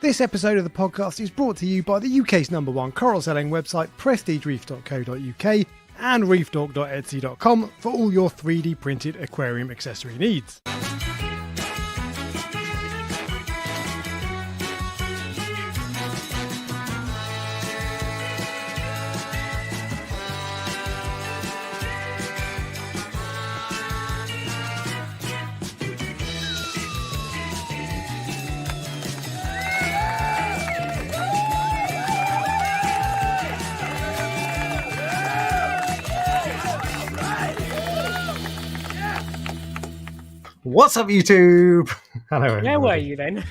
This episode of the podcast is brought to you by the UK's #1 coral selling website, prestigereef.co.uk and reefdork.etsy.com for all your 3D printed aquarium accessory needs. What's up, YouTube? Hello, everybody. Where were you then?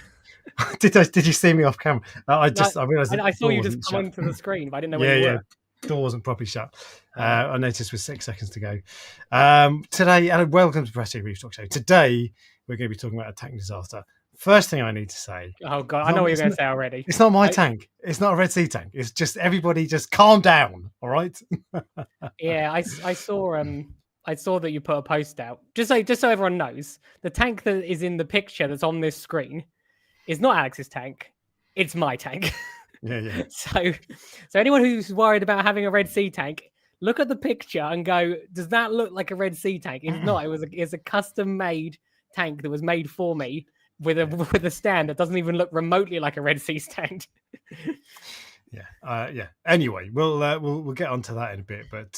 Did you see me off camera? I realised I saw you just come onto the screen, but I didn't know where you were. Door wasn't properly shut. I noticed with 6 seconds to go. Today, and welcome to Prestige Reef Dork Show. Today, we're going to be talking about a tank disaster. First thing I need to say. Oh God, I know what you're going to say already. It's not my tank. It's not a Red Sea tank. It's just everybody just calm down. All right. Yeah, I saw that you put a post out. Just so everyone knows, the tank that is in the picture that's on this screen is not Alex's tank. It's my tank. Yeah. So anyone who's worried about having a Red Sea tank, look at the picture and go, does that look like a Red Sea tank? It's not. It's a custom made tank that was made for me with a stand that doesn't even look remotely like a Red Sea stand. Yeah. Anyway, we'll get onto that in a bit, but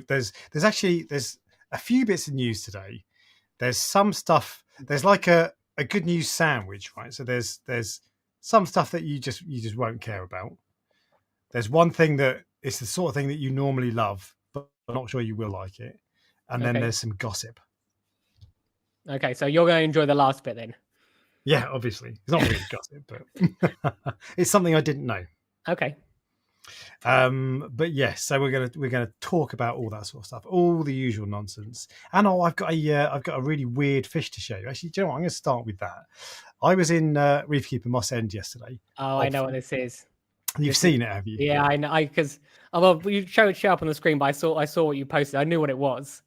there's a few bits of news today. There's some stuff. There's like a good news sandwich, right? So there's some stuff that you just won't care about. There's one thing that it's the sort of thing that you normally love, but I'm not sure you will like it. And then there's some gossip. Okay, so you're going to enjoy the last bit then. Yeah, obviously it's not really gossip, but it's something I didn't know. Okay. But yes, so we're gonna talk about all that sort of stuff, all the usual nonsense. And I've got a really weird fish to show you. Actually, do you know what? I'm going to start with that. I was in Reef Keeper Moss End yesterday. Oh, I know what this is. You've seen it, have you? Yeah, I know. Because you show it up on the screen, but I saw what you posted. I knew what it was,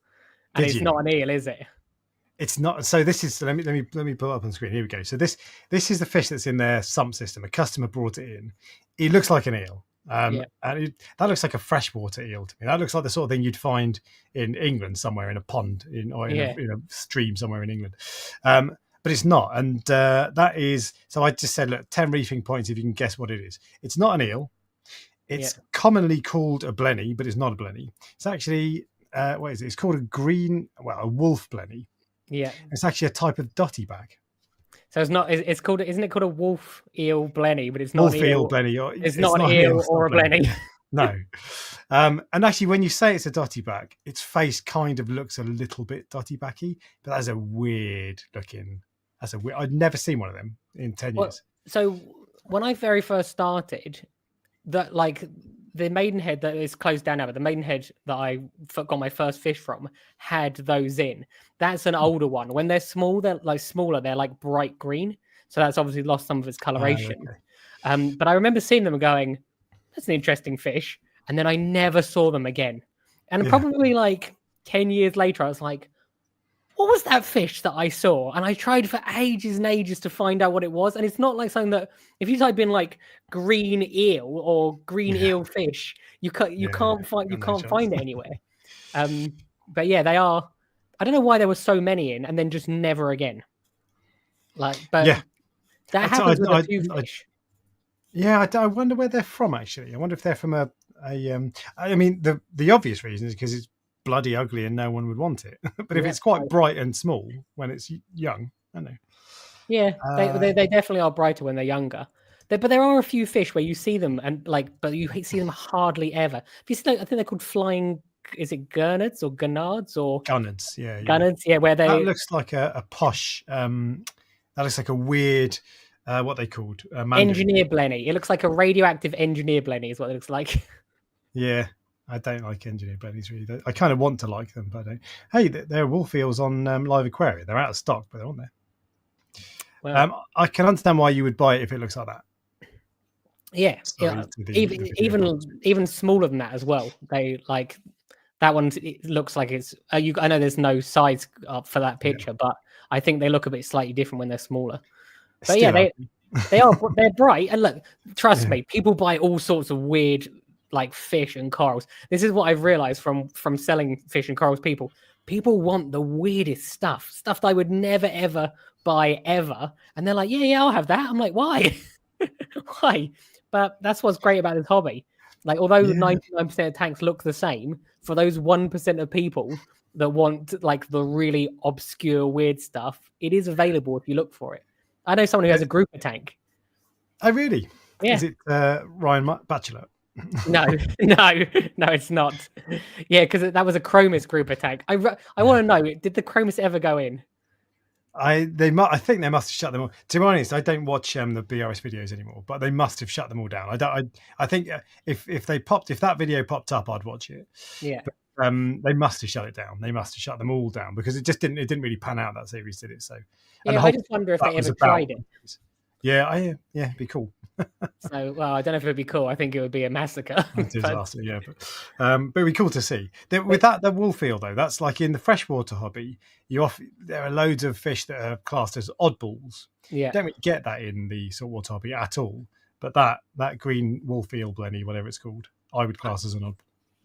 and it's not an eel, is it? It's not. So this is. Let me pull it up on the screen. Here we go. So this is the fish that's in their sump system. A customer brought it in. It looks like an eel. And that looks like a freshwater eel to me. That looks like the sort of thing you'd find in England somewhere in a pond in a stream somewhere in England. But it's not. And that is. So I just said, look, 10 reefing points if you can guess what it is. It's not an eel. It's commonly called a blenny, but it's not a blenny. It's actually what is it? It's called a wolf blenny. Yeah, it's actually a type of dotty bag. So it's not. It's called. Isn't it called a wolf eel blenny? But it's not. Wolf eel blenny. It's not an eel or a blenny. No. And actually, when you say it's a dotty bag, its face kind of looks a little bit dotty baggy. But that's a weird looking. I'd never seen one of them in 10 years. So when I very first started, the Maidenhead that is closed down now, but the Maidenhead that I got my first fish from had those in. That's an older one. When they're small, they're smaller. They're like bright green. So that's obviously lost some of its coloration. Okay. But I remember seeing them and going, that's an interesting fish. And then I never saw them again. And probably like 10 years later, I was like, what was that fish that I saw? And I tried for ages and ages to find out what it was. And it's not like something that if you type in like green eel or green eel fish, you can't find it anywhere. But yeah, they are. I don't know why there were so many in and then just never again. That happens with a few fish. I wonder where they're from. Actually, I wonder if they're from I mean, the obvious reason is because it's bloody ugly and no one would want it. But if it's quite bright and small when it's young, I know. Yeah, they definitely are brighter when they're younger. But there are a few fish where you see them but you see them hardly ever. If you see, I think they're called flying. Is it gurnards or gurnards or gurnards? Yeah, gurnards. Yeah, where that looks like a posh. That looks like a weird. What they called engineer blenny. It looks like a radioactive engineer blenny. Is what it looks like. Yeah. I don't like engineer blennies really. I kind of want to like them, but I don't. Hey, there are wolf eels on Live Aquarium. They're out of stock, but they're on there. Well, I can understand why you would buy it if it looks like that. Yeah, even smaller than that as well. They like that one. It looks like it's. I know there's no size up for that picture, but I think they look a bit slightly different when they're smaller. But They're bright. And look, trust Yeah. me, people buy all sorts of weird like fish and corals. This is what I've realized from selling fish and corals. People want the weirdest stuff that I would never ever buy ever, and they're like, yeah, I'll have that. I'm like, why? Why? But that's what's great about this hobby. Like, although Yeah. 99% of tanks look the same, for those 1% of people that want like the really obscure weird stuff, it is available if you look for it. I know someone who has a grouper tank. Oh, really? Yeah. Is it Ryan Bachelor? No, it's not. Yeah, because that was a Chromis grouper tank. I want to know, did the Chromis ever go in? I think they must have shut them all. To be honest, I don't watch the BRS videos anymore, but they must have shut them all down. I think if that video popped up, I'd watch it. Yeah. But, they must have shut it down. They must have shut them all down because it didn't really pan out, that series, did it? So yeah, I just wonder if they ever tried it. Yeah, it'd be cool. So, well, I don't know if it would be cool. I think it would be a massacre. Disaster, yeah. But it'd be cool to see. With the wolf eel, though, that's like in the freshwater hobby, there are loads of fish that are classed as oddballs. Yeah. You don't really get that in the saltwater hobby at all. But that green wolf eel blenny, whatever it's called, I would class as an oddball.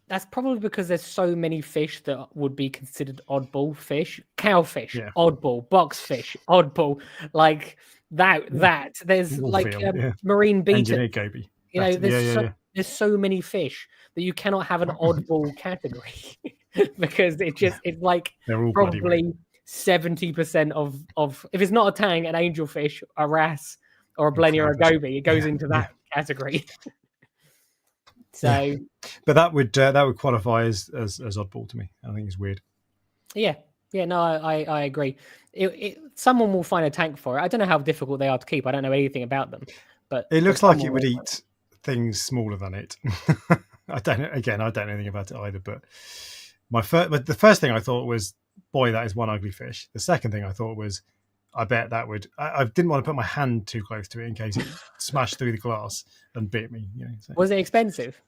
That's probably because there's so many fish that would be considered oddball fish. Cowfish, Yeah. oddball. Boxfish, oddball. Like that. There's Wolf like eel, marine beetle. Engineer goby. You know, there's so many fish that you cannot have an oddball category because it's like probably 70% of if it's not a tang, an angelfish, a wrasse, or a blenny or a goby, it goes into that category. So, but that would qualify as oddball to me. I think it's weird. Yeah, no, I agree. Someone will find a tank for it. I don't know how difficult they are to keep. I don't know anything about them, but it looks like it would eat things smaller than it. I don't know anything about it either. But the first thing I thought was, boy, that is one ugly fish. The second thing I thought was, I bet that would. I didn't want to put my hand too close to it in case it smashed through the glass and bit me. So. Was it expensive?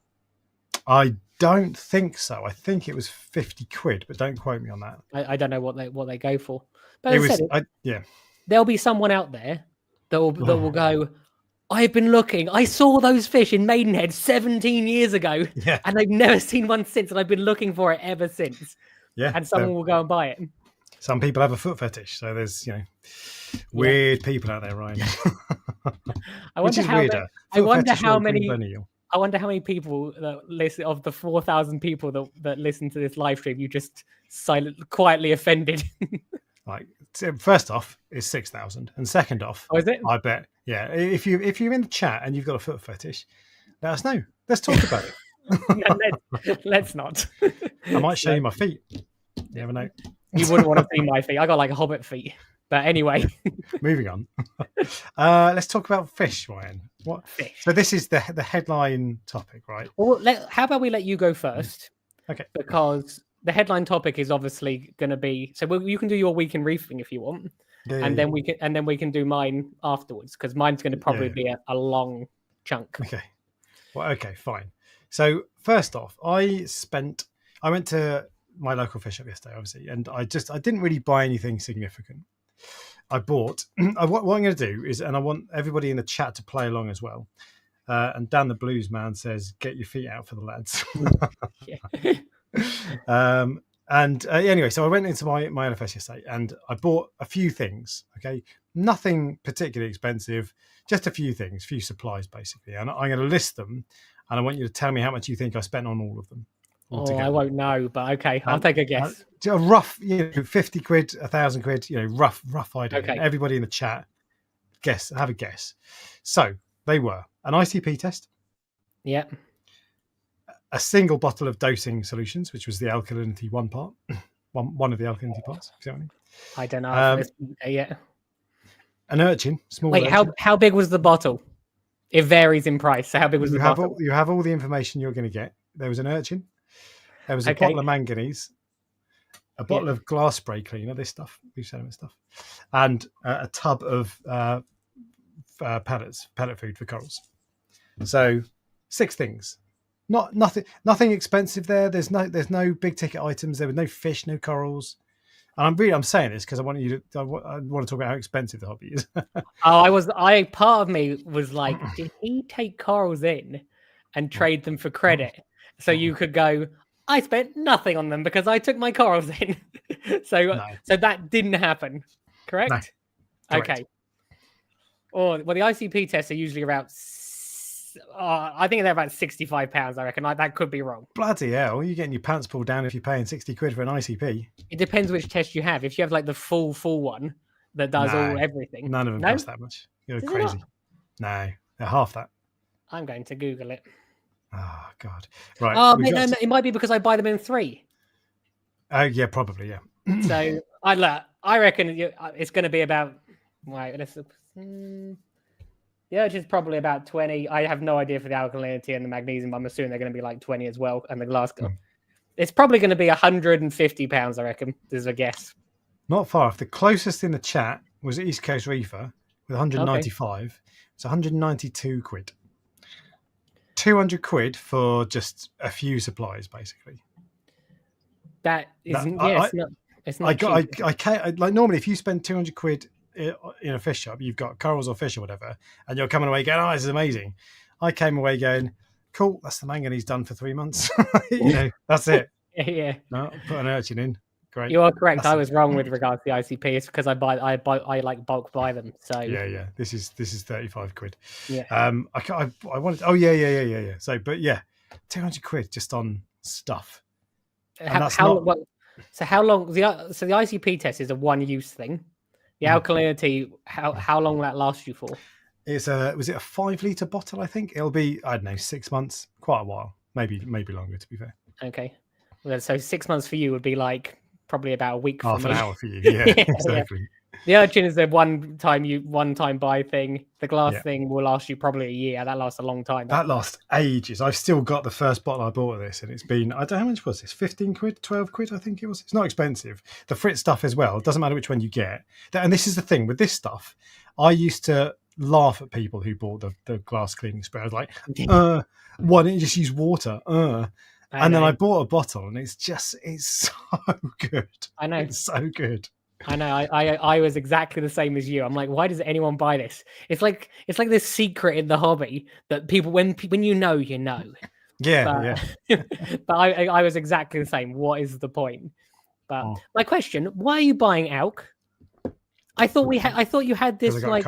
I don't think so. I think it was 50 quid, but don't quote me on that. I don't know what they go for. But there'll be someone out there that will go, I've been looking. I saw those fish in Maidenhead 17 years ago, and I've never seen one since, and I've been looking for it ever since. Yeah, and someone will go and buy it. Some people have a foot fetish, so there's weird people out there, Ryan. I wonder how many people that listen of the 4,000 people that listen to this live stream you just quietly offended. Like, first off, it's 6,000, and second off, is it? I bet, if you're in the chat and you've got a foot fetish, let us know. Let's talk about it. No, let's not. I might show you my feet. You never know. You wouldn't want to see my feet. I got like a hobbit feet. But anyway, moving on. Let's talk about fish, Ryan. What fish? So this is the headline topic, right? Well, how about we let you go first? Okay. Because the headline topic is obviously going to be. So you can do your week in reefing if you want, then we can do mine afterwards because mine's going to probably be a long chunk. Okay. Well, okay, fine. So first off, I went to my local fish shop yesterday, obviously, and I didn't really buy anything significant. I bought. What I'm going to do is, and I want everybody in the chat to play along as well. And Dan the Blues Man says, "Get your feet out for the lads." Anyway, so I went into my LFS yesterday, and I bought a few things. Okay, nothing particularly expensive, just a few things, few supplies basically, and I'm going to list them, and I want you to tell me how much you think I spent on all of them. Oh, I won't know, but okay, I'll take a guess. A rough, 50 quid, 1,000 quid, rough idea. Okay. Everybody in the chat, have a guess. So they were an ICP test. Yeah. A single bottle of dosing solutions, which was the alkalinity one part, one of the alkalinity parts. Exactly. I don't know. An urchin, small. Wait, urchin. how big was the bottle? It varies in price. So how big was the bottle? You have all the information you're going to get. There was an urchin. There was a bottle of manganese, a bottle of glass spray cleaner, this stuff, sediment stuff, and a tub of pellet food for corals. So 6 things. Nothing expensive there. There's no big ticket items. There were no fish, no corals. And I'm saying this because I want to talk about how expensive the hobby is. Part of me was like, did he take corals in and trade them for credit? So you could go, I spent nothing on them because I took my corals in. So that didn't happen, correct? No, okay. Or well, the ICP tests are usually around. I think they're about £65. I reckon. That could be wrong. Bloody hell! You're getting your pants pulled down if you're paying £60 for an ICP. It depends which test you have. If you have like the full one that does everything, none of them cost that much. You're crazy. No, they're half that. I'm going to Google it. Oh God! Right. Oh, it might be because I buy them in 3. Oh yeah, probably yeah. So I reckon it's going to be about. Right, let's. The urge is probably about 20. I have no idea for the alkalinity and the magnesium. I'm assuming they're going to be like 20 as well. And the glass, it's probably going to be £150. I reckon. This is a guess. Not far off. The closest in the chat was East Coast Reefer with 195. Okay. It's 192 quid. 200 quid for just a few supplies, basically. That isn't. It's not. I can't, like normally if you spend 200 quid in a fish shop, you've got corals or fish or whatever, and you're coming away going, "Oh, this is amazing." I came away going, "Cool, that's the manganese done for 3 months." That's it. Yeah. No, put an urchin in. Great. You are correct. I was wrong with regards to the ICP. It's because I like bulk buy them. So yeah. This is 35 quid. Yeah. I wanted. Oh yeah. So, but yeah, 200 quid just on stuff. So how long? The ICP test is a one-use thing. The alkalinity, how long will that last you for? Was it a 5 litre bottle? I think it'll be, I don't know, 6 months, quite a while, maybe longer to be fair. Okay, well, so 6 months for you would be like probably about a week. Half an hour for you, yeah, exactly. Yeah. The urchin is the one time buy thing. The glass thing will last you probably a year. That lasts a long time. That lasts ages. I've still got the first bottle I bought of this, and it's been, I don't know how much was this, 15 quid, 12 quid, I think it was. It's not expensive. The Fritz stuff as well. It doesn't matter which one you get. And this is the thing with this stuff. I used to laugh at people who bought the glass cleaning spray. I was like, why don't you just use water? And then I bought a bottle, and it's so good. I know. It's so good. I know. I was exactly the same as you. I'm like, why does anyone buy this? It's like this secret in the hobby that people, when you know. Yeah. But I was exactly the same. What is the point? But my question: why are you buying alk? I thought you had this like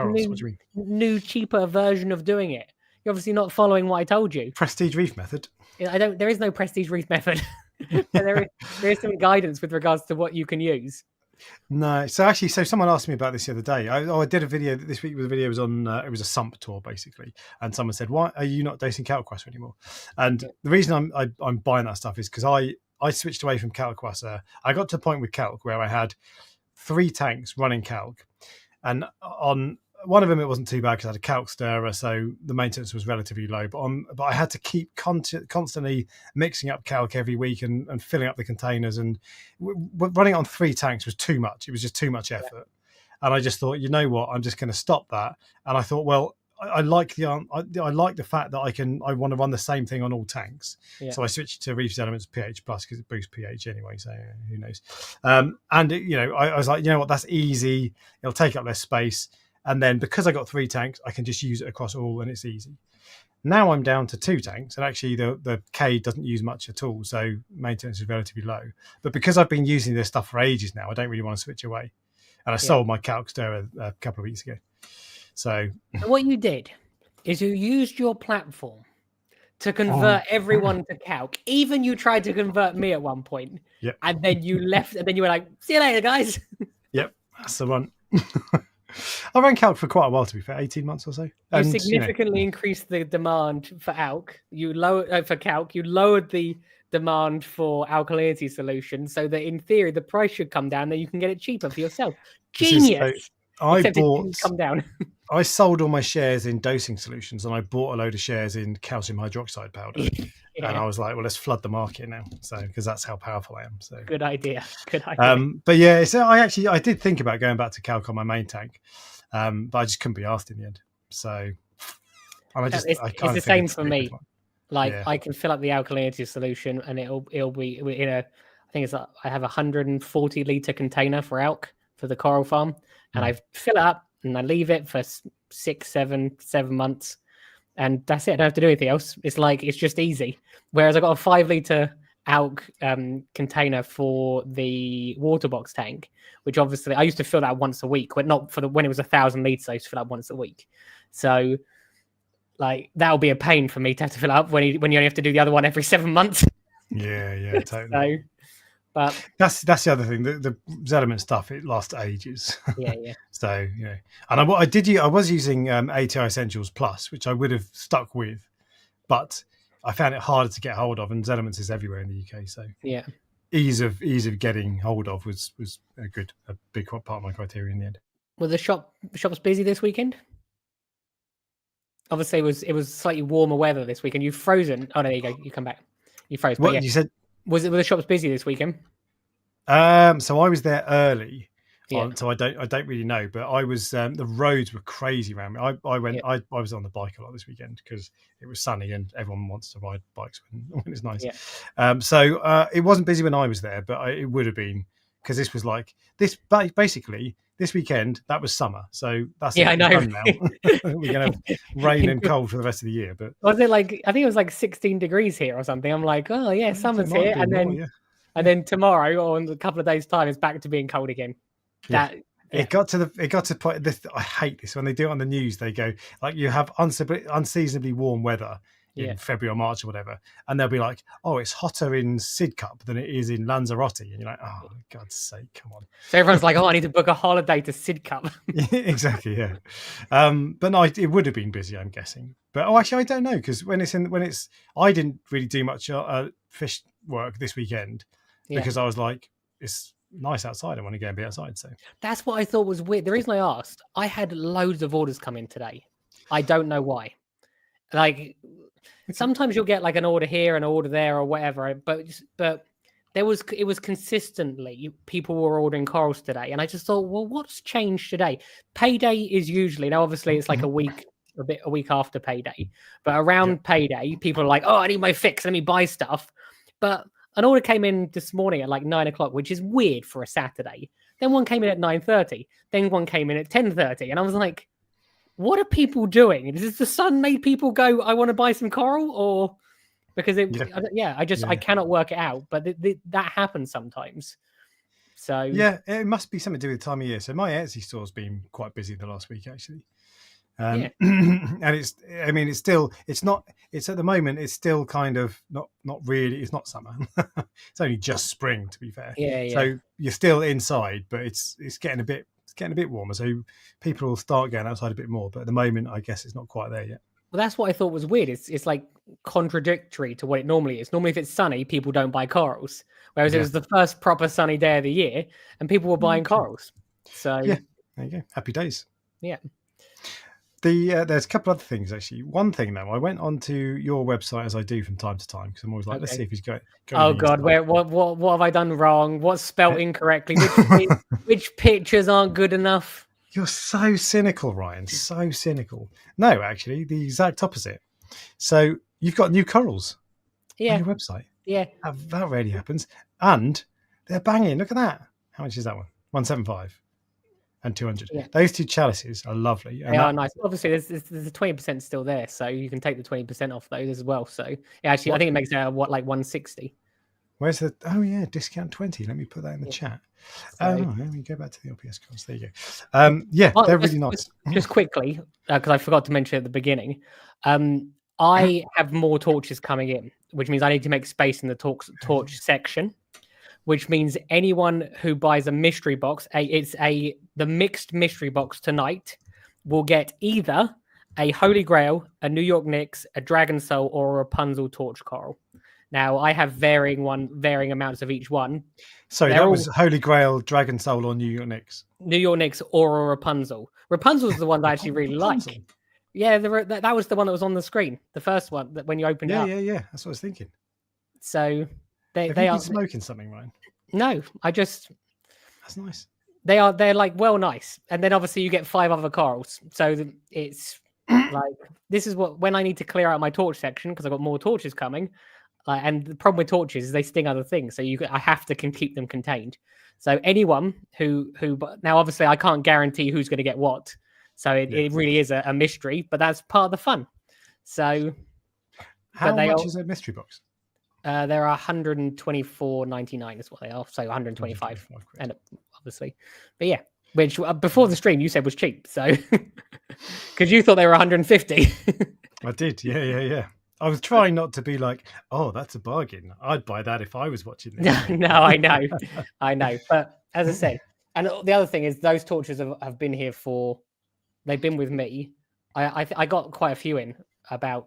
new cheaper version of doing it. You're obviously not following what I told you. Prestige reef method. There is no prestige reef method. there is some guidance with regards to what you can use. No, so someone asked me about this the other day. I did a video this week. The video was on. It was a sump tour basically, and someone said, "Why are you not dosing Calquasser anymore?" And the reason I'm buying that stuff is because I switched away from Calquasser. I got to a point with Calc where I had 3 tanks running Calc, and on one of them it wasn't too bad because I had a Calc stirrer, so the maintenance was relatively low. But I had to keep constantly mixing up Calc every week and filling up the containers, and running it on 3 tanks was too much. It was just too much effort, and I just thought, you know what, I'm just going to stop that. And I thought, well, I like the fact that I want to run the same thing on all tanks. So I switched to Reef Elements pH Plus because it boosts pH anyway. So who knows? And I was like, you know what, that's easy. It'll take up less space. And then because I got 3 tanks, I can just use it across all, and it's easy. Now I'm down to 2 tanks, and actually the K doesn't use much at all, so maintenance is relatively low. But because I've been using this stuff for ages now, I don't really want to switch away. And I sold my Calc stirrer a couple of weeks ago. So what you did is you used your platform to convert everyone to Calc. Even you tried to convert me at one point. Yep. And then you left, and then you were like, "See you later, guys." Yep, that's the one. I ran Calc for quite a while, to be fair, 18 months or so. You significantly increased the demand for alk. You for Calc. You lowered the demand for alkalinity solutions, so that in theory the price should come down. Then you can get it cheaper for yourself. Genius. Come down. I sold all my shares in dosing solutions, and I bought a load of shares in calcium hydroxide powder. And I was like, well, let's flood the market now, because that's how powerful I am. So good idea. But yeah, so I did think about going back to Calc on my main tank, but I just couldn't be asked in the end. So it's the same for me. Like I can fill up the alkalinity solution, and it'll be in I think it's I have a 140-liter container for elk for the coral farm, and I fill it up and I leave it for 7 months, and that's it. I don't have to do anything else. It's just easy. Whereas I got a 5-liter elk container for the water box tank, which obviously I used to fill that once a week, but not for when it was 1,000 liters. I used to fill that once a week. So like that'll be a pain for me to have to fill up when you only have to do the other one every 7 months. Yeah, totally. So, but that's the other thing. The Zellerman stuff, it lasts ages. Yeah. So and I was using ATI Essentials Plus, which I would have stuck with, but I found it harder to get hold of, and Zellerman's is everywhere in the UK. So yeah, ease of getting hold of was a big part of my criteria in the end. Well, the shop's busy this weekend. Obviously, it was slightly warmer weather this weekend. You've frozen. Oh no, there you go. You come back. You froze. What but yeah. you said? Was the shop's busy this weekend? So I was there early. Yeah. So I don't really know, but I was the roads were crazy around me. I was on the bike a lot this weekend because it was sunny and everyone wants to ride bikes when it's nice. Yeah. So it wasn't busy when I was there, but it would have been because this was like this. Basically, this weekend that was summer, so that's I know. Now. We're gonna have rain and cold for the rest of the year. But was it like I think it was like 16 degrees here or something? I'm like, oh yeah, summer's here, and then and then tomorrow or in a couple of days' time, it's back to being cold again. It got to the point. I hate this when they do it on the news. They go like you have unseasonably warm weather in February or March or whatever, and they'll be like, "Oh, it's hotter in Sidcup than it is in Lanzarote," and you're like, "Oh, for God's sake, come on!" So everyone's like, "Oh, I need to book a holiday to Sidcup." Exactly, yeah. But no, it would have been busy, I'm guessing. But actually, I don't know because I didn't really do much fish work this weekend because I was like, it's nice outside. I want to go and be outside. So that's what I thought was weird. The reason I asked, I had loads of orders come in today. I don't know why. Like sometimes you'll get like an order here, an order there, or whatever. But it was consistently people were ordering corals today, and I just thought, well, what's changed today? Payday is usually now. Obviously, it's like a week after payday, but around payday, people are like, oh, I need my fix. Let me buy stuff. But an order came in this morning at like 9 o'clock, which is weird for a Saturday. Then one came in at 9:30. Then one came in at 10:30, and I was like, what are people doing? Is the sun made people go, I want to buy some coral? Or because I cannot work it out, but that happens sometimes. So yeah, it must be something to do with the time of year. So my Etsy store's been quite busy the last week actually. And it's at the moment it's still kind of not really, it's not summer. It's only just spring, to be fair. So you're still inside, but it's getting a bit warmer, so people will start going outside a bit more, but at the moment I guess it's not quite there yet. Well, that's what I thought was weird. It's like contradictory to what it normally is. Normally if it's sunny, people don't buy corals, whereas it was the first proper sunny day of the year and people were buying corals. So yeah, there you go, happy days. Yeah. There's a couple other things actually. One thing though, I went onto your website as I do from time to time because I'm always like, let's see if he's got. Oh God, what have I done wrong? What's spelt incorrectly? Which pictures aren't good enough? You're so cynical, Ryan. So cynical. No, actually, the exact opposite. So you've got new corals on your website. Yeah, that rarely happens, and they're banging. Look at that. How much is that one? 175. And 200. Yeah. Those two chalices are lovely. They are nice. Obviously, there's a 20% still there, so you can take the 20% off those as well. So actually, I think it makes like 160. Where's the discount 20? Let me put that in the chat. Let me go back to the LPS cards. There you go. They're really nice. Just quickly, because I forgot to mention at the beginning, I have more torches coming in, which means I need to make space in the torch section. Which means anyone who buys a mystery box, the mixed mystery box tonight, will get either a Holy Grail, a New York Nyx, a Dragon Soul, or a Rapunzel torch coral. Now I have varying amounts of each one. Sorry, that was Holy Grail, Dragon Soul, or New York Nyx. New York Nyx or a Rapunzel. Rapunzel's the one that I actually really like. Yeah, that was the one that was on the screen, the first one that when you opened it up. Yeah. That's what I was thinking. So Have you been smoking something, Ryan? No, that's nice. They're like nice, and then obviously you get 5 other corals. So it's like this is when I need to clear out my torch section because I've got more torches coming. And the problem with torches is they sting other things, so I have to keep them contained. So anyone who now obviously I can't guarantee who's going to get what, so it really is a mystery, but that's part of the fun. So how much is a mystery box? They're 124.99 is what they are, so 125, and obviously, but yeah, which before the stream you said was cheap, so because you thought they were 150. I did, yeah. I was trying not to be like, oh, that's a bargain. I'd buy that if I was watching this. No, I know. But as I said, and the other thing is those torches have been here they've been with me. I got quite a few in about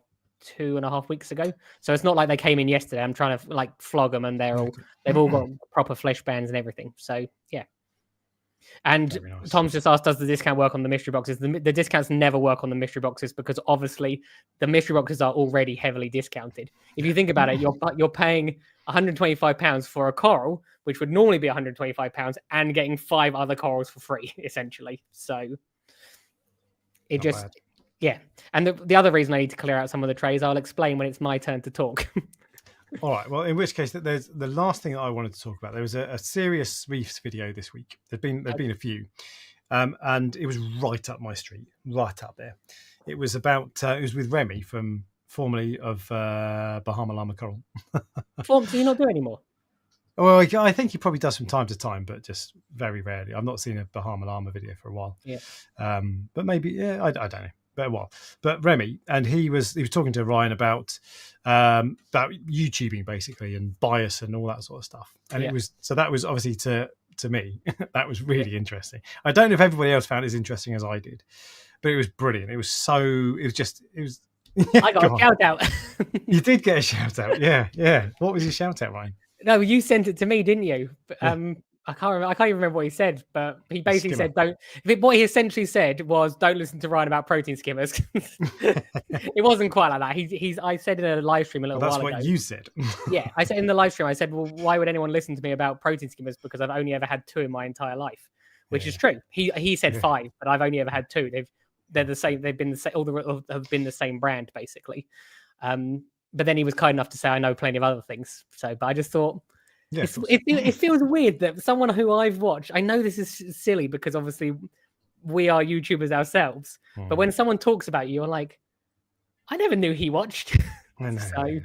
2.5 weeks ago. So it's not like they came in yesterday. I'm trying to like flog them and they've all got proper flesh bands and everything. So yeah. And nice. Tom's just asked, does the discount work on the mystery boxes? The discounts never work on the mystery boxes because obviously the mystery boxes are already heavily discounted. If you think about it, you're paying £125 for a coral, which would normally be £125, and getting 5 other corals for free, essentially. So it not just bad. Yeah. And the other reason I need to clear out some of the trays, I'll explain when it's my turn to talk. All right. Well, in which case, there's the last thing that I wanted to talk about. There was a serious reefs video this week. There've been a few, and it was right up my street, right up there. It was about it was with Remy formerly of Bahama Llama Coral. Do you not do anymore? Well, I think he probably does from time to time, but just very rarely. I've not seen a Bahama Llama video for a while. Yeah. But maybe I don't know. But Remy, and he was talking to Ryan about YouTubing basically and bias and all that sort of stuff. And that was obviously to me that was really interesting. I don't know if everybody else found it as interesting as I did, but it was brilliant. It was I got a shout out. You did get a shout out, yeah. What was your shout out, Ryan? No, you sent it to me, didn't you? I can't even remember what he said, but he basically said, what he essentially said was, don't listen to Ryan about protein skimmers. It wasn't quite like that. I said in a live stream a little while ago. That's what you said. Yeah, I said in the live stream, I said, well, why would anyone listen to me about protein skimmers? Because I've only ever had 2 in my entire life, which is true. He said 5, but I've only ever had 2. They're the same. They've been the same. All have been the same brand, basically. But then he was kind enough to say, I know plenty of other things. So, but I just thought, it feels weird that someone who I've watched, I know this is silly because obviously we are YouTubers ourselves, but when someone talks about you, you're like, I never knew he watched. I know. So,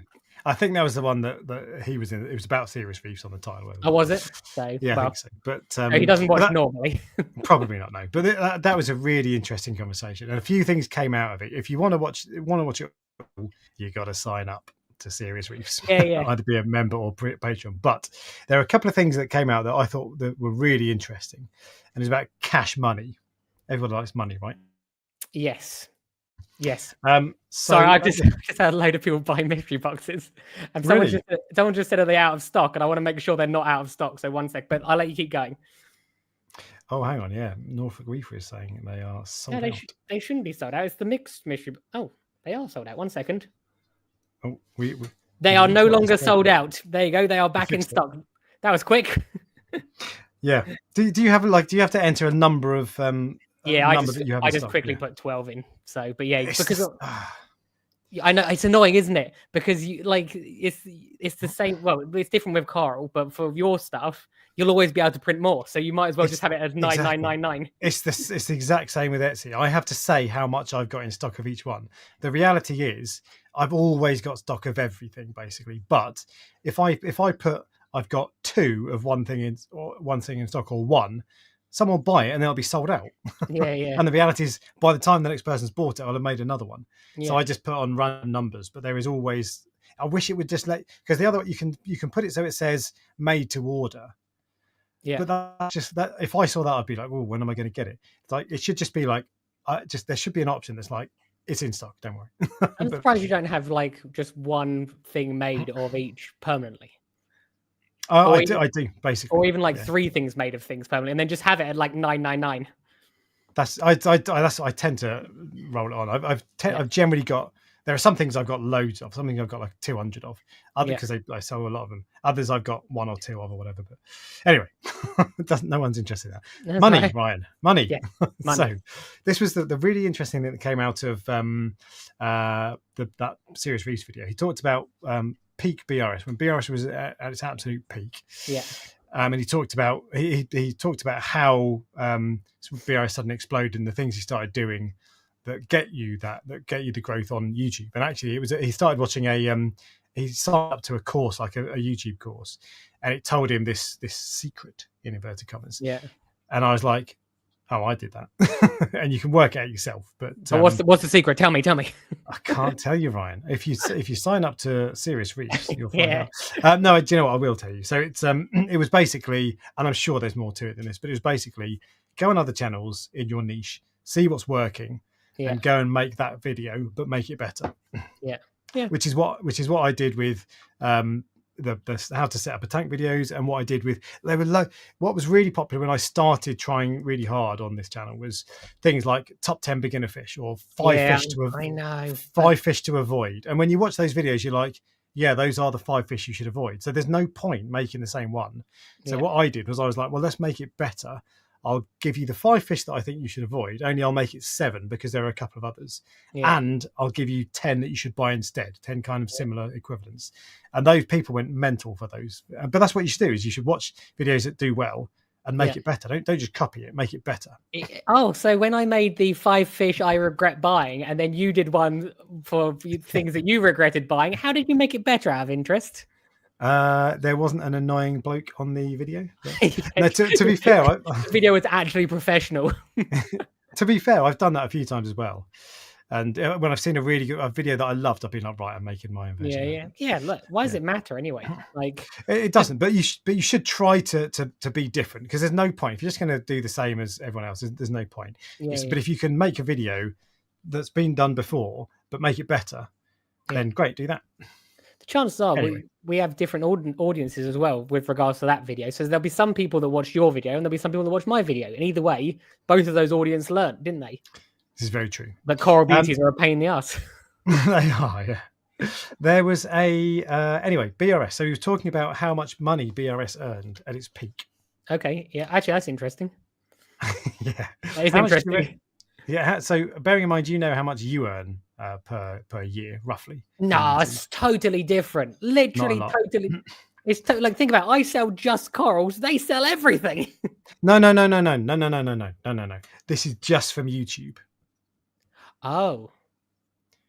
I think that was the one that he was in. It was about serious reefs on the title. Oh, was it? So yeah, I think so. But he doesn't watch normally. Probably not. No, but that was a really interesting conversation, and a few things came out of it. If you want to watch it, you got to sign up to Serious Reefs. Yeah. Either be a member or Patreon. But there are a couple of things that came out that I thought that were really interesting, and it's about cash money. Everyone likes money, right? Yes. Sorry, I just had a load of people buying mystery boxes, and someone just said, are they out of stock? And I want to make sure they're not out of stock. So 1 sec, but I'll let you keep going. Oh, hang on. Yeah, Norfolk Reefer is saying they are sold out. They shouldn't be sold out. It's the mixed mystery. Oh, they are sold out. 1 second. Oh, they are no longer sold out. There you go. They are back in stock. That was quick. Yeah. Do you have to enter a number of I just quickly put 12 in. So, but yeah, because I know it's annoying, isn't it? Because it's the same. Well, it's different with Coral, but for your stuff, you'll always be able to print more. So you might as well just have it as 9999. It's the exact same with Etsy. I have to say how much I've got in stock of each one. The reality is, I've always got stock of everything basically. But if I put I've got 2 of one thing in stock or 1. Someone will buy it and they'll be sold out. Yeah. And the reality is, by the time the next person's bought it, I'll have made another one. Yeah. So I just put on random numbers, but there is always. I wish it would just because the other you can put it so it says made to order. Yeah. But that's just that. If I saw that, I'd be like, well, when am I going to get it? It's like it should just be like, there should be an option that's like it's in stock. Don't worry. I'm surprised you don't have like just one thing made of each permanently. I do basically, or even like 3 things made of things permanently, and then just have it at like 999. I tend to roll it on. I've generally got. There are some things I've got loads of. Some things I've got like 200 of. Other because I sell a lot of them. Others I've got 1 or 2 of or whatever. But anyway, no one's interested in that. That's money, right. Ryan. Money. Yeah, money. So this was the really interesting thing that came out of that Serious Reefs video. He talked about peak BRS, when BRS was at its absolute peak. Yeah. And he talked about how BRS suddenly exploded and the things he started doing that get you the growth on YouTube. And actually, he started watching he signed up to a course, like a YouTube course, and it told him this secret in inverted commas. Yeah. And I was like, oh, I did that. And you can work it out yourself. But what's the secret? Tell me. I can't tell you, Ryan. If you sign up to Serious Reefs, you'll find out. No, do you know what? I will tell you. So it was basically, and I'm sure there's more to it than this, but it was basically go on other channels in your niche, see what's working, and go and make that video, but make it better. Yeah. Which is what I did with the how to set up a tank videos, and what I did with what was really popular when I started trying really hard on this channel was things like top 10 beginner fish, or five fish to avoid. And when you watch those videos, you're like, yeah, those are the 5 fish you should avoid. So there's no point making the same one. So what I did was I was like, well, let's make it better. I'll give you the 5 fish that I think you should avoid, only I'll make it 7 because there are a couple of others. And I'll give you 10 that you should buy instead, 10 kind of similar equivalents. And those people went mental for those. But that's what you should do, is you should watch videos that do well and make it better. Don't just copy it, make it better. Oh, so when I made the 5 fish I regret buying, and then you did one for things that you regretted buying, how did you make it better, out of interest? There wasn't an annoying bloke on the video. No, to be fair, the video was actually professional. To be fair, I've done that a few times as well. And when I've seen a really good video that I loved, I've been like, right, I'm making my own version. Yeah. Look, why does it matter anyway? Like, it doesn't. But you should try to be different, because there's no point if you're just going to do the same as everyone else. There's no point. But if you can make a video that's been done before but make it better, then great, do that. The chances are we have different audiences as well with regards to that video. So there'll be some people that watch your video and there'll be some people that watch my video. And either way, both of those audience learned, didn't they? This is very true. But coral beauties are a pain in the ass. They are, yeah. There was anyway, BRS. So he was talking about how much money BRS earned at its peak. Okay, yeah. Actually, that's interesting. Yeah. That is interesting. Yeah, so bearing in mind, you know how much you earn per year, roughly. No, it's totally different. Literally, totally. It's like, think about it. I sell just corals. They sell everything. No. This is just from YouTube. Oh.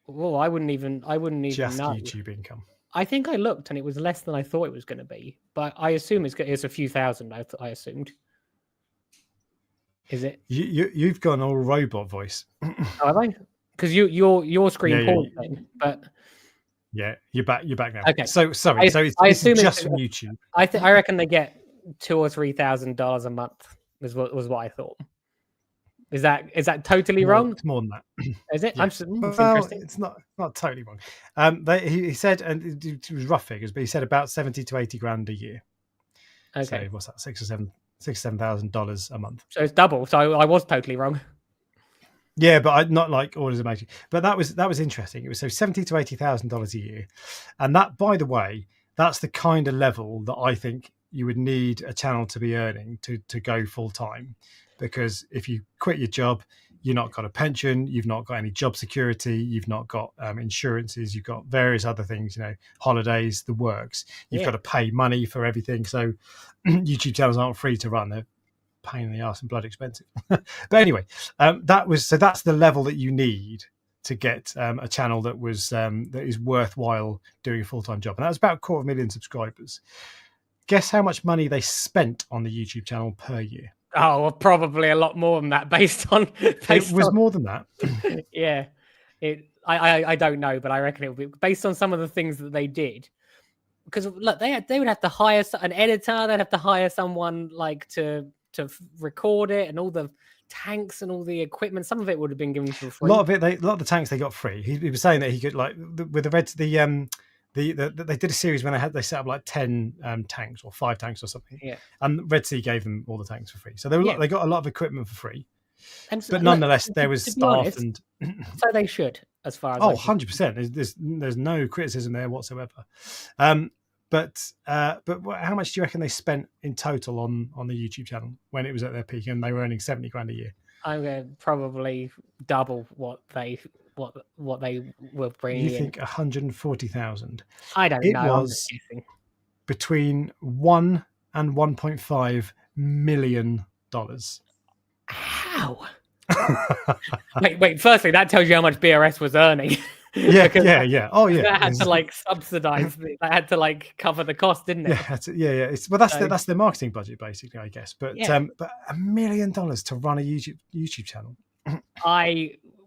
Well, I wouldn't even just know. YouTube income. I think I looked and it was less than I thought it was going to be, but I assume it's a few thousand. I assumed. Is it? You've got an all robot voice. Oh, have I? Because your screen paused then, but yeah, you're back now. Okay. So sorry. This is just from YouTube. I reckon they get $2,000 or $3,000 a month. Was what I thought. Is that totally wrong? It's more than that. Is it? Yeah. It's interesting. It's not totally wrong. He said, and it was rough figures, but he said about 70 to 80 grand a year. Okay. So what's that? $6,000-$7,000 a month. So it's double. So I was totally wrong. Yeah, but not like orders of magnitude. But that was interesting. It was so $70,000 to $80,000 a year, and that, by the way, that's the kind of level that I think you would need a channel to be earning to go full time. Because if you quit your job, you've not got a pension, you've not got any job security, you've not got insurances, you've got various other things, holidays, the works. You've got to pay money for everything. So YouTube channels aren't free to run. They're pain in the ass and blood expensive. But anyway, that's the level that you need to get a channel that is worthwhile doing a full-time job. And that was about 250,000 subscribers. Guess how much money they spent on the YouTube channel per year? Oh, well, probably a lot more than that It was more than that. Yeah. I don't know, but I reckon it would be based on some of the things that they did. Because look, they would have to hire an editor, they'd have to hire someone like to record it, and all the tanks and all the equipment. Some of it would have been given for free. A lot of the tanks they got free. He was saying that he could, like, with the Reds, they did a series when they set up like 10 tanks or 5 tanks or something. Yeah. And Red Sea gave them all the tanks for free. So they got a lot of equipment for free. But nonetheless, there was staff honest, and so they should, as far as 100%. There's no criticism there whatsoever. But how much do you reckon they spent in total on the YouTube channel when it was at their peak and they were earning 70 grand a year? I'm going to probably double what they were bringing You in. think 140,000? I don't It know. I'm just was guessing. between $1 and $1.5 million. How? Wait. Firstly, that tells you how much BRS was earning. Yeah. Oh, yeah. That had to like subsidize. That had to like cover the cost, didn't it? Yeah. It's that's their marketing budget, basically, I guess. But but $1 million to run a YouTube channel.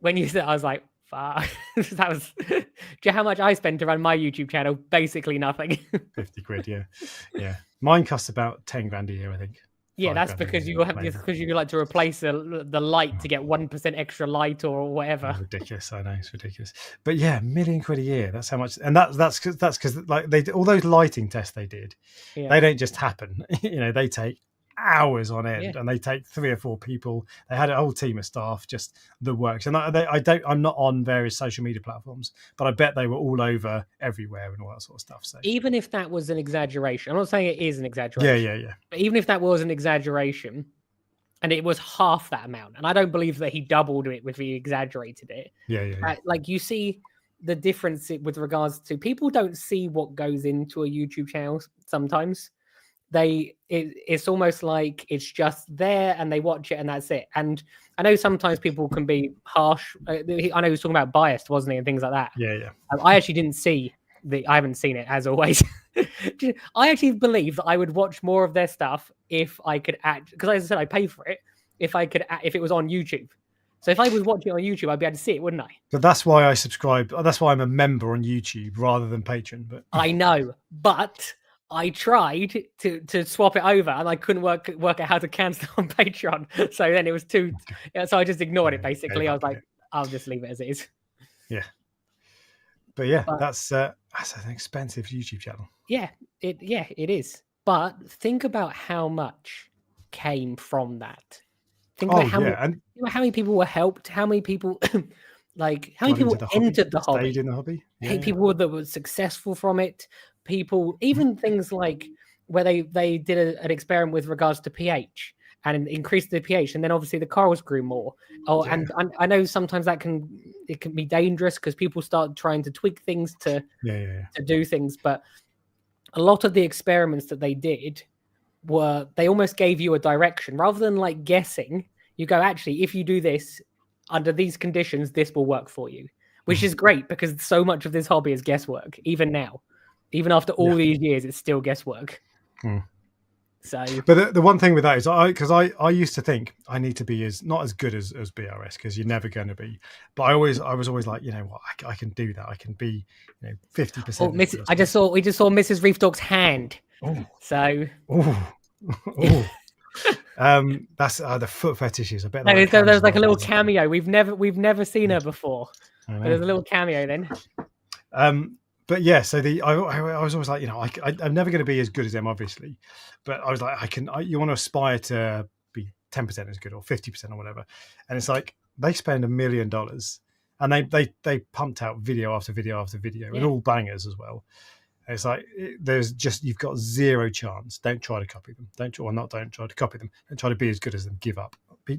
When you said, I was like, fuck. That was. Do you know how much I spend to run my YouTube channel? Basically nothing. 50 quid, yeah. Mine costs about 10 grand a year, I think. Yeah, that's because you like to replace the light to get 1% extra light or whatever. Ridiculous, I know, it's ridiculous. But yeah, £1 million a year. That's how much, and that's because like all those lighting tests they did, they don't just happen. They take hours on end, and they take 3 or 4 people. They had a whole team of staff, just the works. And I'm not on various social media platforms, but I bet they were all over everywhere and all that sort of stuff. So even if that was an exaggeration, I'm not saying it is an exaggeration. Yeah. But even if that was an exaggeration, and it was half that amount, and I don't believe that he doubled it if he exaggerated it. Yeah. Like you see the difference with regards to people don't see what goes into a YouTube channel sometimes. It's almost like it's just there and they watch it and that's it. And I know sometimes people can be harsh. I know he was talking about biased, wasn't he, and things like that. Yeah. I actually didn't see I haven't seen it, as always. I actually believe that I would watch more of their stuff if I could because as I said, I pay for it. If it was on YouTube. So if I was watching it on YouTube, I'd be able to see it, wouldn't I? But that's why I subscribe. That's why I'm a member on YouTube rather than Patreon. But I know, but I tried to swap it over and I couldn't work out how to cancel on Patreon. So then it was too. So I just ignored it. Basically, I was like, I'll just leave it as it is. Yeah. But yeah, that's an expensive YouTube channel. Yeah, it is. But think about how much came from that. Think about how many people were helped. How many people how many people entered the hobby? Stayed in the hobby. People that were successful from it. People, even things like where they did an experiment with regards to pH and increased the pH, and then obviously the corals grew more. And I know sometimes it can be dangerous because people start trying to tweak things to do things. But a lot of the experiments that they did they almost gave you a direction rather than like guessing. You go, actually, if you do this under these conditions, this will work for you, which is great because so much of this hobby is guesswork, even now. Even after all these years, it's still guesswork. So, but the one thing with that is, because I used to think I need to be not as good as BRS because you're never going to be. But I was always like, you know what, I can do that. I can be 50%. Oh, we just saw Mrs. Reef Dork's hand. Oh, so that's the foot fetishes. I bet there's like a little cameo. We've never seen her before. But there's a little cameo then. But yeah, so I was always like, I'm never going to be as good as them, obviously. But I was like, you want to aspire to be 10% as good or 50% or whatever. And it's like they spend $1 million and they pumped out video after video after video and all bangers as well. And it's like you've got zero chance. Don't try to copy them. Don't try to copy them and try to be as good as them. Give up.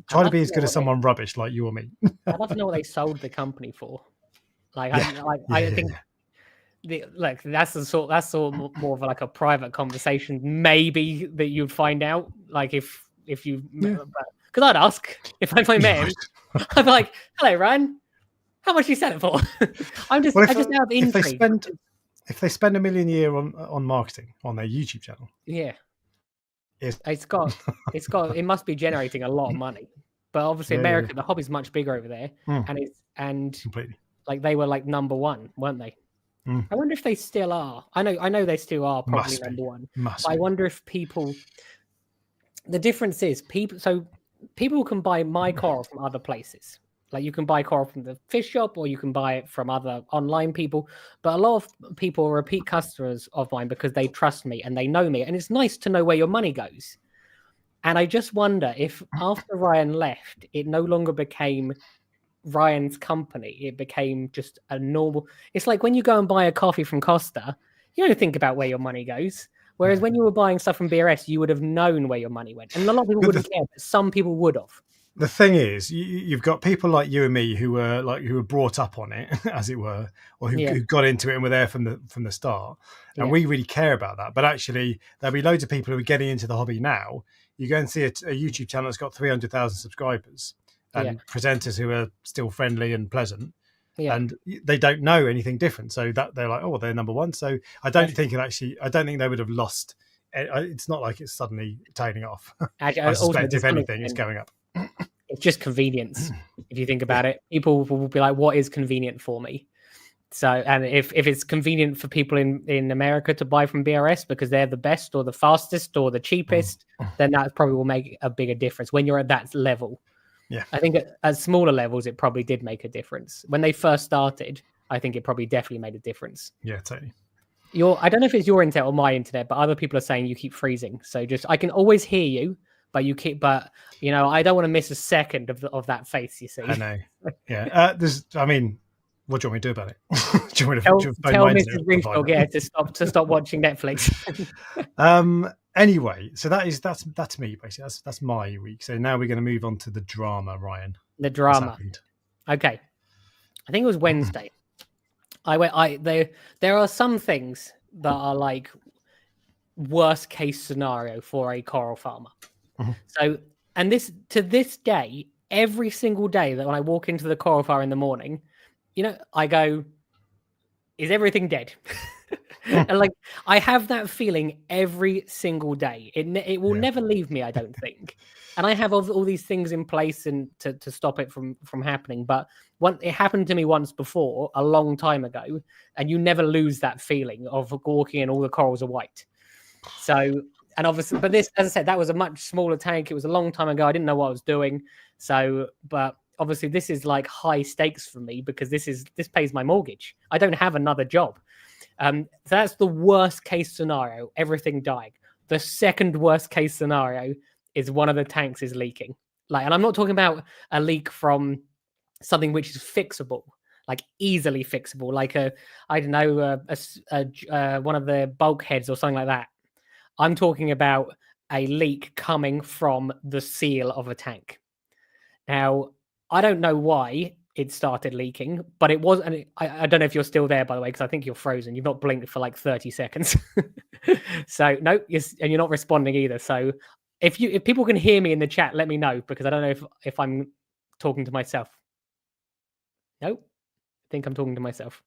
Try to be as good as someone rubbish like you or me. I'd love to know what they sold the company for. I think. That's sort of more of like a private conversation, maybe that you'd find out. Like if you, because I'd ask if I met him, I'd be like, "Hello, Ryan, how much you sell it for?" I just have intrigue. If they spend $1 million a year on marketing on their YouTube channel, it must be generating a lot of money. But obviously, America, the hobby's much bigger over there, and completely like they were like number one, weren't they? I wonder if they still are. I know they still are probably number one. I wonder if the difference is people can buy my coral from other places. Like you can buy coral from the fish shop or you can buy it from other online people. But a lot of people are repeat customers of mine because they trust me and they know me. And it's nice to know where your money goes. And I just wonder if after Ryan left, it no longer became Ryan's company. It became just a normal. It's like when you go and buy a coffee from Costa, you don't think about where your money goes. Whereas when you were buying stuff from BRS, you would have known where your money went. And a lot of people wouldn't care, but some people would have. the thing is, you've got people like you and me who were brought up on it, as it were, or who got into it and were there from the start, and we really care about that. But actually, there'll be loads of people who are getting into the hobby now. You go and see a YouTube channel that's got 300,000 subscribers and presenters who are still friendly and pleasant, and they don't know anything different. So that they're like, oh, they're number one. So I don't think they would have lost. It's not like it's suddenly tailing off. I suspect, if anything, it's going up. It's just convenience. If you think about it, people will be like, what is convenient for me? So, and if it's convenient for people in America to buy from BRS because they're the best or the fastest or the cheapest, then that probably will make a bigger difference when you're at that level. Yeah, I think at smaller levels, it probably did make a difference. When they first started, I think it probably definitely made a difference. Yeah, totally. I don't know if it's your internet or my internet, but other people are saying you keep freezing. So I can always hear you, but I don't want to miss a second of that face. You see, I know. Yeah, what do you want me to do about it? Do you want me to tell Mrs. Reef Dork, to stop watching Netflix? Anyway, so that's me basically. That's my week. So now we're going to move on to the drama, Ryan. The drama. Okay, I think it was Wednesday. There are some things that are like worst case scenario for a coral farmer. So, and to this day, every single day that when I walk into the coral farm in the morning, I go, is everything dead? And like, I have that feeling every single day. It will never leave me, I don't think. And I have all these things in place and to stop it from happening. But it happened to me once before, a long time ago, and you never lose that feeling of walking and all the corals are white. So, and obviously, but this, as I said, that was a much smaller tank. It was a long time ago. I didn't know what I was doing. So, but obviously this is like high stakes for me because this pays my mortgage. I don't have another job. So that's the worst case scenario, everything dying. The second worst case scenario is one of the tanks is leaking. And I'm not talking about a leak from something which is fixable, like easily fixable, like one of the bulkheads or something like that. I'm talking about a leak coming from the seal of a tank. Now, I don't know why it started leaking, but it was, and I don't know if you're still there, by the way, because I think you're frozen. You've not blinked for like 30 seconds. So no, and you're not responding either. So if people can hear me in the chat, let me know, because I don't know if I'm talking to myself. No, I think I'm talking to myself.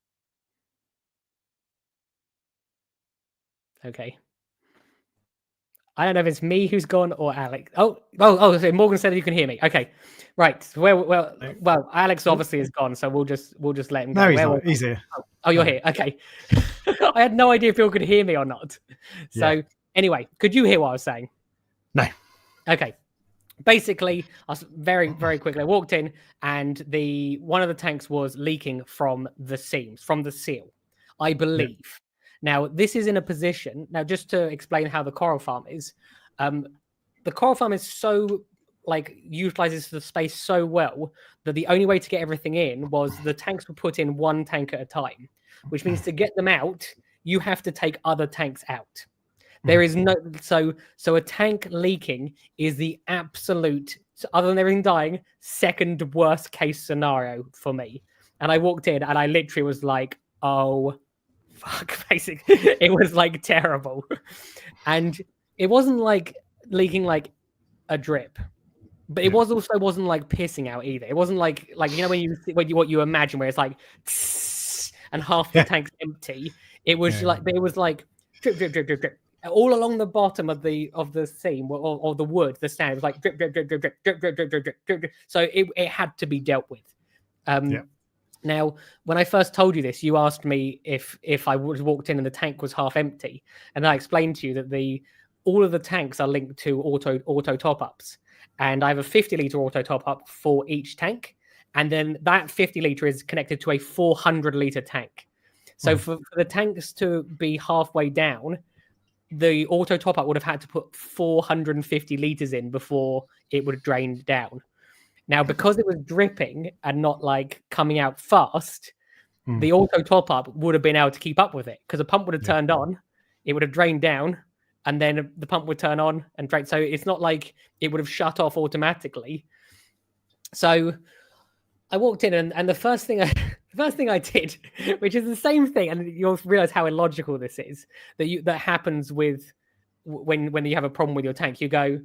Okay. I don't know if it's me who's gone or Alex. Oh! So Morgan said you can hear me. Okay, right. Well, Alex obviously is gone, so we'll just let him go. No, he's not. He's here. Oh, you're here. Okay. I had no idea if people could hear me or not. So anyway, could you hear what I was saying? No. Okay. Basically, I was very, very quickly. I walked in, and one of the tanks was leaking from the seams, from the seal, I believe. Yeah. Now, this is in a position. Now, just to explain how the coral farm is, the coral farm is so utilizes the space so well that the only way to get everything in was the tanks were put in one tank at a time, which means to get them out, you have to take other tanks out. There is no so a tank leaking is the absolute, other than everything dying, second worst case scenario for me. And I walked in and I literally was like, oh fuck, basically. It was like terrible. And it wasn't like leaking like a drip, but it wasn't like pissing out either. It wasn't like what you imagine, where it's like and half the tank's empty. It was it was like drip, drip, drip, drip, drip. All along the bottom of the seam or the wood, the stand, it was like drip, drip, drip, drip, drip, drip, drip, drip, drip, drip, drip. So it had to be dealt with. Now, when I first told you this, you asked me if I walked in and the tank was half empty, and I explained to you that all of the tanks are linked to auto top-ups, and I have a 50-liter auto top-up for each tank, and then that 50-liter is connected to a 400-liter tank. So for the tanks to be halfway down, the auto top-up would have had to put 450 liters in before it would have drained down. Now, because it was dripping and not like coming out fast, the auto top-up would have been able to keep up with it, because the pump would have turned on, it would have drained down, and then the pump would turn on and drain. So it's not like it would have shut off automatically. So I walked in, and the first thing I did, which is the same thing, and you'll realize how illogical this is, that happens with when you have a problem with your tank. You go,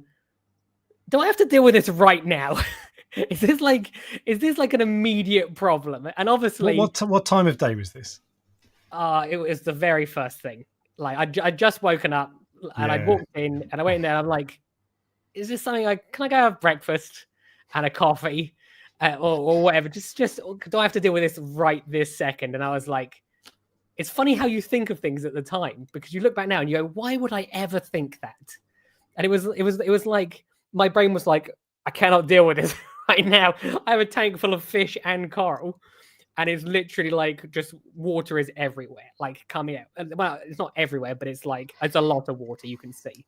do I have to deal with this right now? is this like an immediate problem? And obviously, what time of day was this? It was the very first thing. Like I just woken up, and I walked in, and I went in there. And I'm like, is this something can I go have breakfast and a coffee or whatever? Just do I have to deal with this right this second? And I was like, it's funny how you think of things at the time, because you look back now and you go, why would I ever think that? And it was like my brain was like, I cannot deal with this right now. I have a tank full of fish and coral, and it's literally like just water is everywhere, like coming out. Well, it's not everywhere, but it's like it's a lot of water you can see.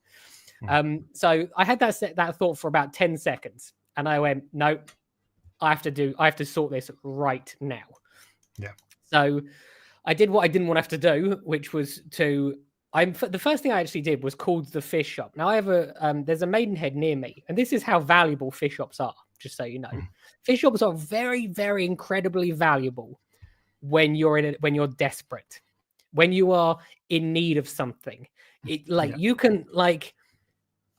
So I had that thought for about 10 seconds, and I went, no, I have to sort this right now. Yeah. So I did what I didn't want to have to do, which was the first thing I actually did was called the fish shop. Now I have there's a Maidenhead near me, and this is how valuable fish shops are, just so you know. Fish shops are very, very incredibly valuable when you're desperate, when you are in need of something. You can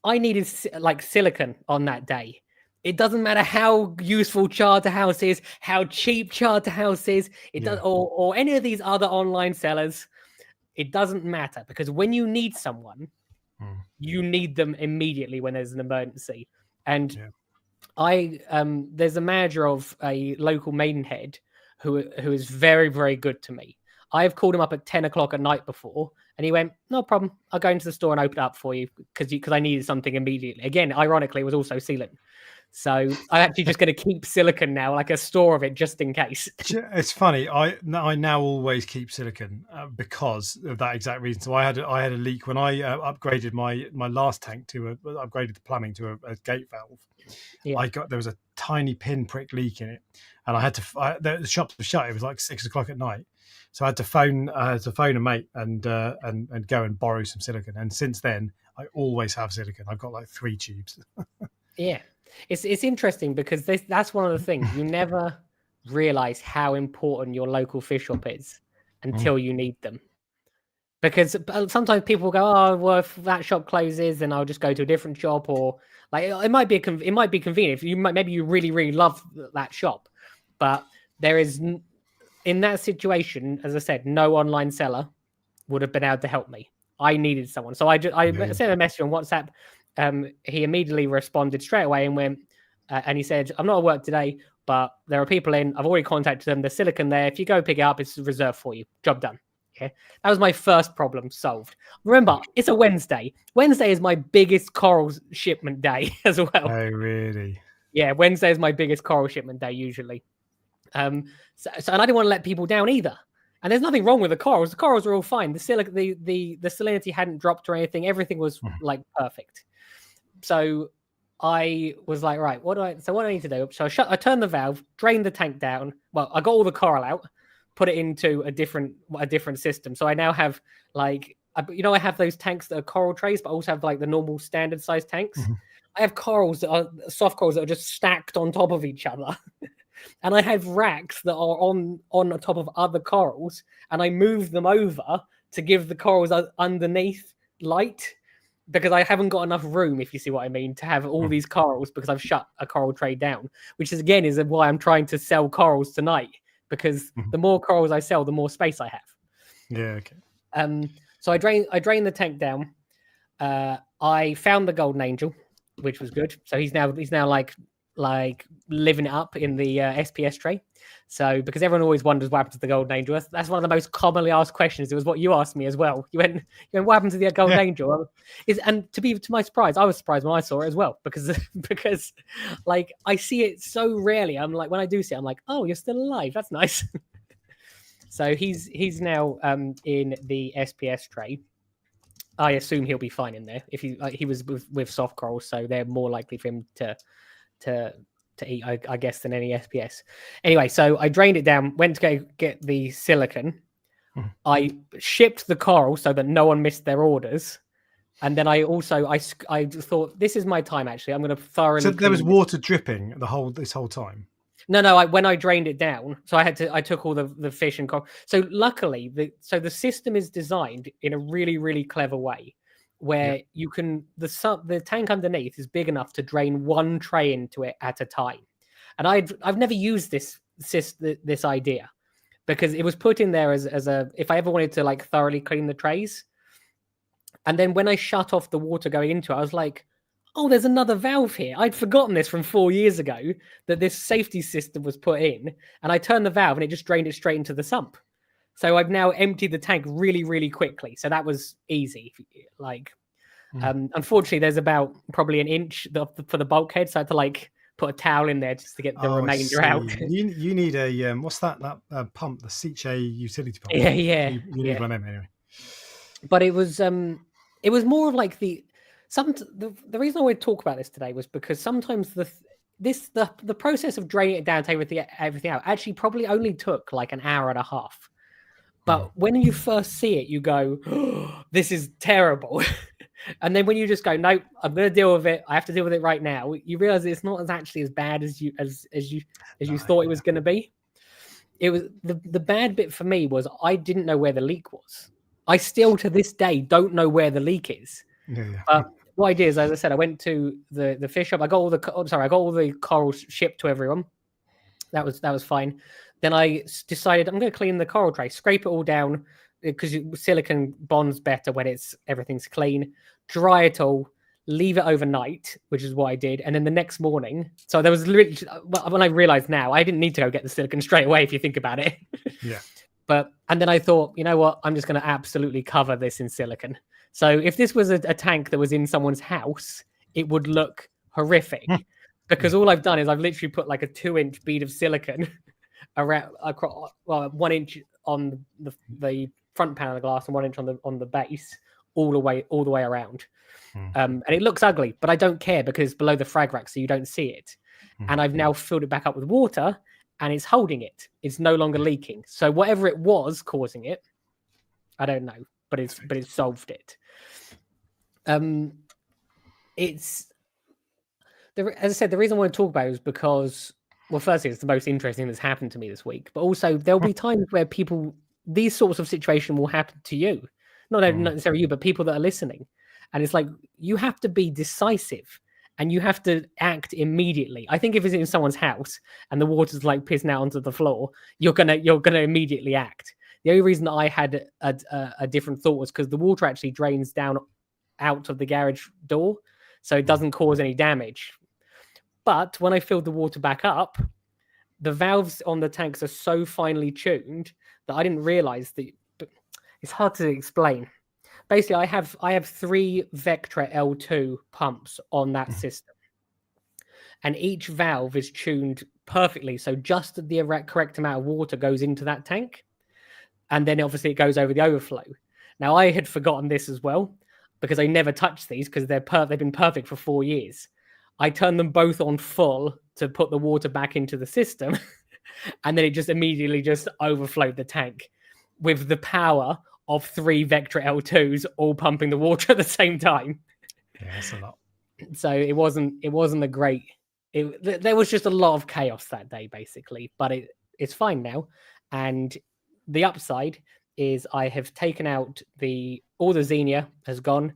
I needed silicon on that day. It doesn't matter how useful Charterhouse is, how cheap Charterhouse is, or any of these other online sellers. It doesn't matter, because when you need someone, you need them immediately when there's an emergency. And there's a manager of a local Maidenhead who is very, very good to me. I've called him up at 10 o'clock at night before, and he went, no problem, I'll go into the store and open it up for you because I needed something immediately. Again, ironically, it was also sealant. So I'm actually just going to keep silicon now, like a store of it, just in case. It's funny. I now always keep silicon because of that exact reason. So I had a leak when I upgraded my last tank upgraded the plumbing to a gate valve. Yeah. There was a tiny pinprick leak in it, and I had to. The shops were shut. It was like 6 o'clock at night, so I had to phone a mate and go and borrow some silicon. And since then, I always have silicon. I've got like 3 tubes. Yeah. It's interesting because that's one of the things. You never realize how important your local fish shop is until you need them. Because sometimes people go, oh, well, if that shop closes, then I'll just go to a different shop, or like it might be convenient. Maybe you really, really love that shop, but there is in that situation, as I said, no online seller would have been able to help me. I needed someone, so I sent a message on WhatsApp. He immediately responded straight away and went, and he said, I'm not at work today, but there are people in. I've already contacted them. There's silicon there. If you go pick it up, it's reserved for you. Job done. Okay. That was my first problem solved. Remember, it's a Wednesday. Wednesday is my biggest coral shipment day as well. Oh, really? Yeah, Wednesday is my biggest coral shipment day usually. So and I didn't want to let people down either. And there's nothing wrong with the corals. The corals are all fine. The salinity hadn't dropped or anything. Everything was like perfect. So I was like, right, what do I need to do? So I turned the valve, drained the tank down. Well, I got all the coral out, put it into a different system. So I now have I have those tanks that are coral trays, but I also have like the normal standard size tanks. I have corals that are soft corals that are just stacked on top of each other. And I have racks that are on top of other corals, and I move them over to give the corals underneath light, because I haven't got enough room, if you see what I mean, to have all these corals, because I've shut a coral tray down, which is why I'm trying to sell corals tonight, because the more corals I sell, the more space I have. Yeah, okay. So I drained the tank down. I found the golden angel, which was good. So he's now like living it up in the SPS tray. So because everyone always wonders what happened to the golden angel, that's one of the most commonly asked questions. It was what you asked me as well. You went what happened to the golden angel? And to my surprise, I was surprised when I saw it as well, because like I see it so rarely. I'm like, when I do see it, I'm like, oh, you're still alive. That's nice. So he's now in the SPS tray. I assume he'll be fine in there. If he was with soft corals, so they're more likely for him to eat, I guess, than any SPS. Anyway, so I drained it down, went to go get the silicon. I shipped the coral so that no one missed their orders. And then I thought, this is my time. Actually, I'm going to thoroughly. So there was clean water dripping this whole time. No. When I drained it down, so I took all the fish and coral. So luckily, the system is designed in a really, really clever way, where you can the tank underneath is big enough to drain one tray into it at a time. And I've never used this idea, because it was put in there as a, if I ever wanted to like thoroughly clean the trays. And then when I shut off the water going into it, I was like, oh, there's another valve here. I'd forgotten this from 4 years ago, that this safety system was put in. And I turned the valve and it just drained it straight into the sump. So I've now emptied the tank really, really quickly. So that was easy. Like, unfortunately, there's about probably an inch for the bulkhead. So I had to like put a towel in there just to get the remainder out. You need a what's that pump, the Seiche utility pump? Yeah. You need one of them anyway. But it was more of like the reason I wanted to talk about this today was because sometimes the process of draining it down to everything out actually probably only took like an hour and a half. But when you first see it, you go, oh, this is terrible. And then when you just go, no, I'm going to deal with it. I have to deal with it right now. You realize it's not as bad as you thought it was going to be. It was the bad bit for me was I didn't know where the leak was. I still to this day don't know where the leak is. Yeah. But what I did is, as I said, I went to the fish shop. I got all the corals shipped to everyone. That was fine. Then I decided I'm going to clean the coral tray, scrape it all down, because silicone bonds better when everything's clean. Dry it all, leave it overnight, which is what I did. And then the next morning, so there was literally, when I realized now, I didn't need to go get the silicone straight away if you think about it. Yeah. And then I thought, you know what? I'm just going to absolutely cover this in silicone. So if this was a tank that was in someone's house, it would look horrific, because all I've done is I've literally put like a 2-inch bead of silicone around 1 inch on the front panel of the glass and 1 inch on the base, all the way around. And it looks ugly, but I don't care because it's below the frag rack, so you don't see it. And I've now filled it back up with water, and it's holding it. It's no longer leaking. So whatever it was causing it, I don't know, but it's solved it. It's as I said, the reason I want to talk about it is because, well, firstly, it's the most interesting that's happened to me this week, but also there'll be times where these sorts of situations will happen to you, not necessarily you, but people that are listening. And it's like, you have to be decisive and you have to act immediately. I think if it's in someone's house and the water's like pissing out onto the floor, you're gonna immediately act. The only reason I had a different thought was because the water actually drains down out of the garage door, so it doesn't cause any damage. But when I filled the water back up, the valves on the tanks are so finely tuned that I didn't realize that. It's hard to explain. Basically, I have 3 Vectra L2 pumps on that system, and each valve is tuned perfectly, so just the correct amount of water goes into that tank, and then obviously it goes over the overflow. Now, I had forgotten this as well, because I never touched these because they've been perfect for 4 years. I turned them both on full to put the water back into the system, and then it just immediately just overflowed the tank with the power of 3 Vectra L2s all pumping the water at the same time. Yeah, that's a lot. So it wasn't a great. There was just a lot of chaos that day, basically. But it's fine now, and the upside is I have taken out all the xenia has gone,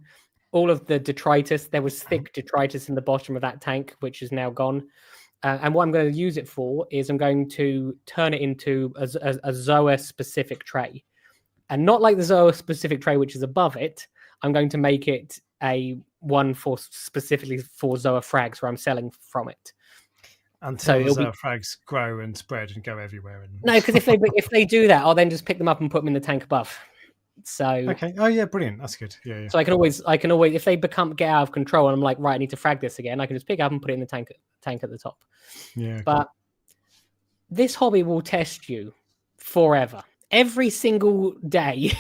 all of the detritus. There was thick detritus in the bottom of that tank, which is now gone. And what I'm going to use it for is I'm going to turn it into a Zoa specific tray, and not like the Zoa specific tray, which is above it. I'm going to make it a one specifically for Zoa frags where I'm selling from it. Until the Zoa frags grow and spread and go everywhere. No, because if they do that, I'll then just pick them up and put them in the tank above. So okay, oh yeah, brilliant. That's good. Yeah. So I can always if they get out of control and I'm like, right, I need to frag this again, I can just pick it up and put it in the tank at the top. Yeah. But this hobby will test you forever. Every single day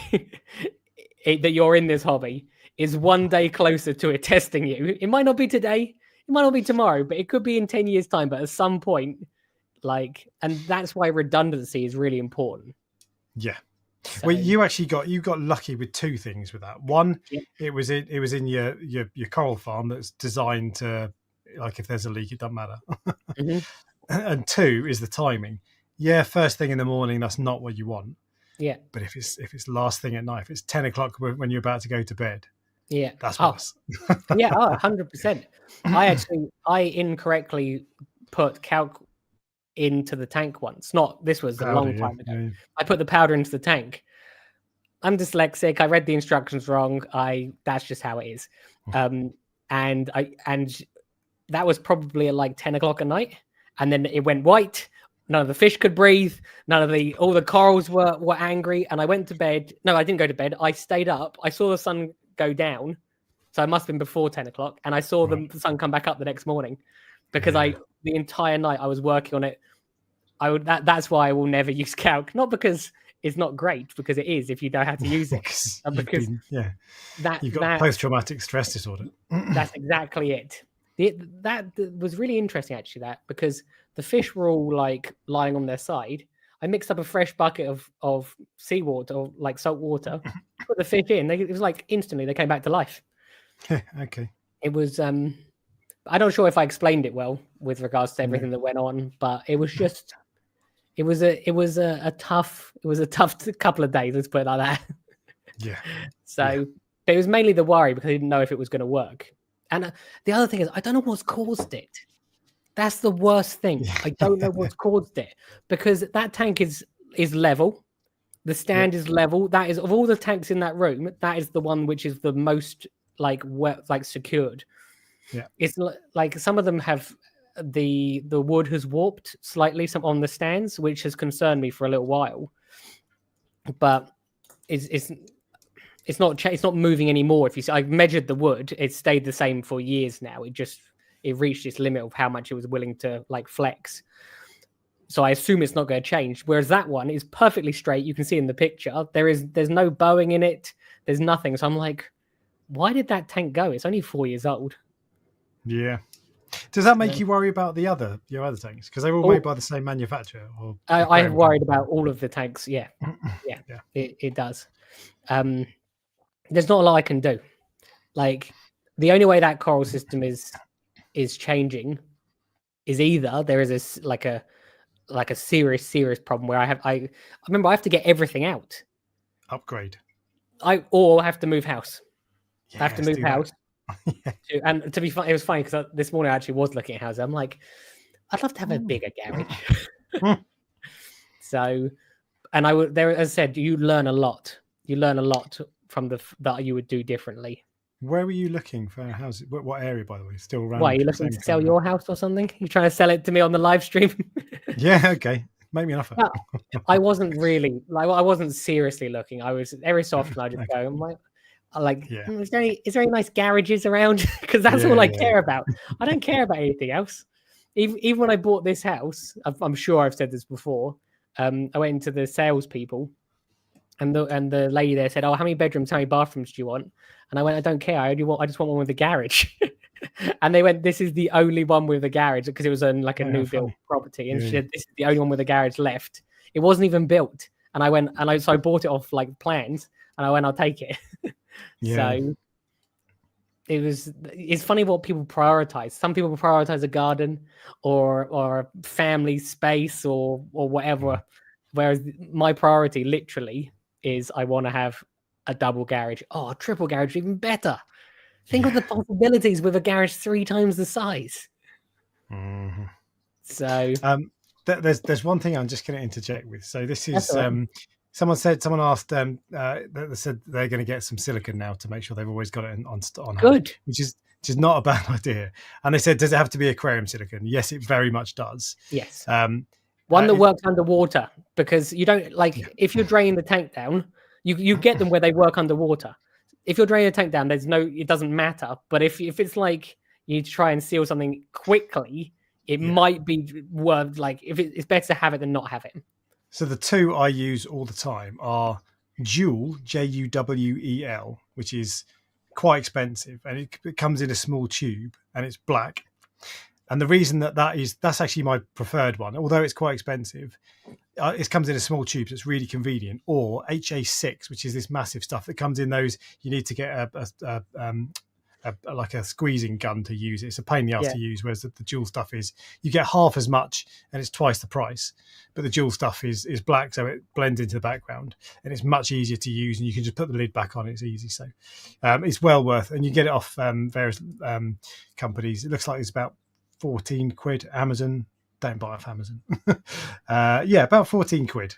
that you're in this hobby is one day closer to it testing you. It might not be today, it might not be tomorrow, but it could be in 10 years' time. But at some point, and that's why redundancy is really important. Yeah. So Well, you got lucky with two things with that. One, yeah. it was in your coral farm that's designed to, like, if there's a leak, it doesn't matter. Mhm. And two is the timing. Yeah, first thing in the morning, that's not what you want. Yeah. But if it's last thing at night, if it's 10 o'clock when you're about to go to bed, Yeah. that's Oh, worse. yeah. Oh, 100%. I incorrectly put calc into the tank once. This was a Powder, long yeah, time ago. yeah. I put the powder into the tank. I'm dyslexic. I read the instructions wrong. That's just how it is. And that was probably at like 10 o'clock at night. And then it went white. None of the fish could breathe. All the corals were angry. And I went to bed. No, I didn't go to bed. I stayed up. I saw the sun go down. So it must have been before 10 o'clock. And I saw the sun come back up the next morning because the entire night I was working on it. That's why I will never use calc. Not because it's not great, because it is if you know how to use it. Because you've got post-traumatic stress disorder. That's exactly it. That was really interesting, actually, because the fish were all like lying on their side. I mixed up a fresh bucket of seawater, or like salt water, put the fish in. It was like instantly they came back to life. Okay. It was I'm not sure if I explained it well with regards to everything that went on, but it was just it was a tough couple of days, let's put it like that. Yeah. So but it was mainly the worry because I didn't know if it was going to work. And the other thing is, I don't know what's caused it. That's the worst thing. I don't know what's caused it, because that tank is level. The stand is level. That is, of all the tanks in that room, that is the one which is the most secured. Yeah. It's like some of them have the wood has warped slightly, some on the stands, which has concerned me for a little while. But it's not moving anymore. If you see, I've measured the wood, it's stayed the same for years now. It reached its limit of how much it was willing to like flex. So I assume it's not going to change. Whereas that one is perfectly straight. You can see in the picture, there's no bowing in it. There's nothing. So I'm like, why did that tank go? It's only 4 years old. Yeah. Does that make you worry about your other tanks? Because they're all made by the same manufacturer? Or I'm worried about all of the tanks. Yeah. It does. There's not a lot I can do. Like, the only way that coral system is changing is either there is a serious problem where I remember I have to get everything out. Upgrade. Or have to move house. Yeah, I have to move house. And to be funny, it was funny because this morning I actually was looking at houses. I'm like, I'd love to have a bigger garage. So, and there, as I said, you learn a lot. You learn a lot from that you would do differently. Where were you looking for houses? What area, by the way? Still around? Why, are you looking to sell your house or something? You trying to sell it to me on the live stream? Yeah, okay. Make me an offer. No, I wasn't really I wasn't seriously looking. I was every so often I just go, is there any nice garages around? Because that's all I care about. I don't care about anything else. Even when I bought this house, I'm sure I've said this before. I went into the salespeople, and the lady there said, "Oh, how many bedrooms, how many bathrooms do you want?" And I went, "I don't care. I just want one with a garage." And they went, "This is the only one with a garage," because it was a new built property. And she said, "This is the only one with a garage left." It wasn't even built. And I went, so I bought it off like plans, and I went, "I'll take it." So it's funny what people prioritize. Some people prioritize a garden or a family space or whatever. Whereas my priority literally is I want to have a double garage. Oh, a triple garage, even better. Think of the possibilities with a garage 3 times the size. Mm-hmm. So there's one thing I'm just going to interject with. So this is someone asked they said they're going to get some silicon now to make sure they've always got it on good hand, which is not a bad idea. And they said, does it have to be aquarium silicon? Yes, it very much does. Yes. One that works underwater, because you don't if you're draining the tank down, you get them where they work underwater. If you're draining the tank down, it doesn't matter. But if it's like you need to try and seal something quickly, it might be worth it's better to have it than not have it. So the two I use all the time are Jewel, Juwel, which is quite expensive, and it comes in a small tube and it's black. And the reason that's actually my preferred one, although it's quite expensive, it comes in a small tube, so it's really convenient. Or HA6, which is this massive stuff that comes in those. You need to get like a squeezing gun to use it. It's a pain in the ass to use, whereas the dual stuff is you get half as much and it's twice the price. But the dual stuff is black, so it blends into the background and it's much easier to use. And you can just put the lid back on; it's easy. So it's well worth. And you get it off various companies. It looks like it's about 14 quid. Amazon, don't buy off Amazon. About 14 quid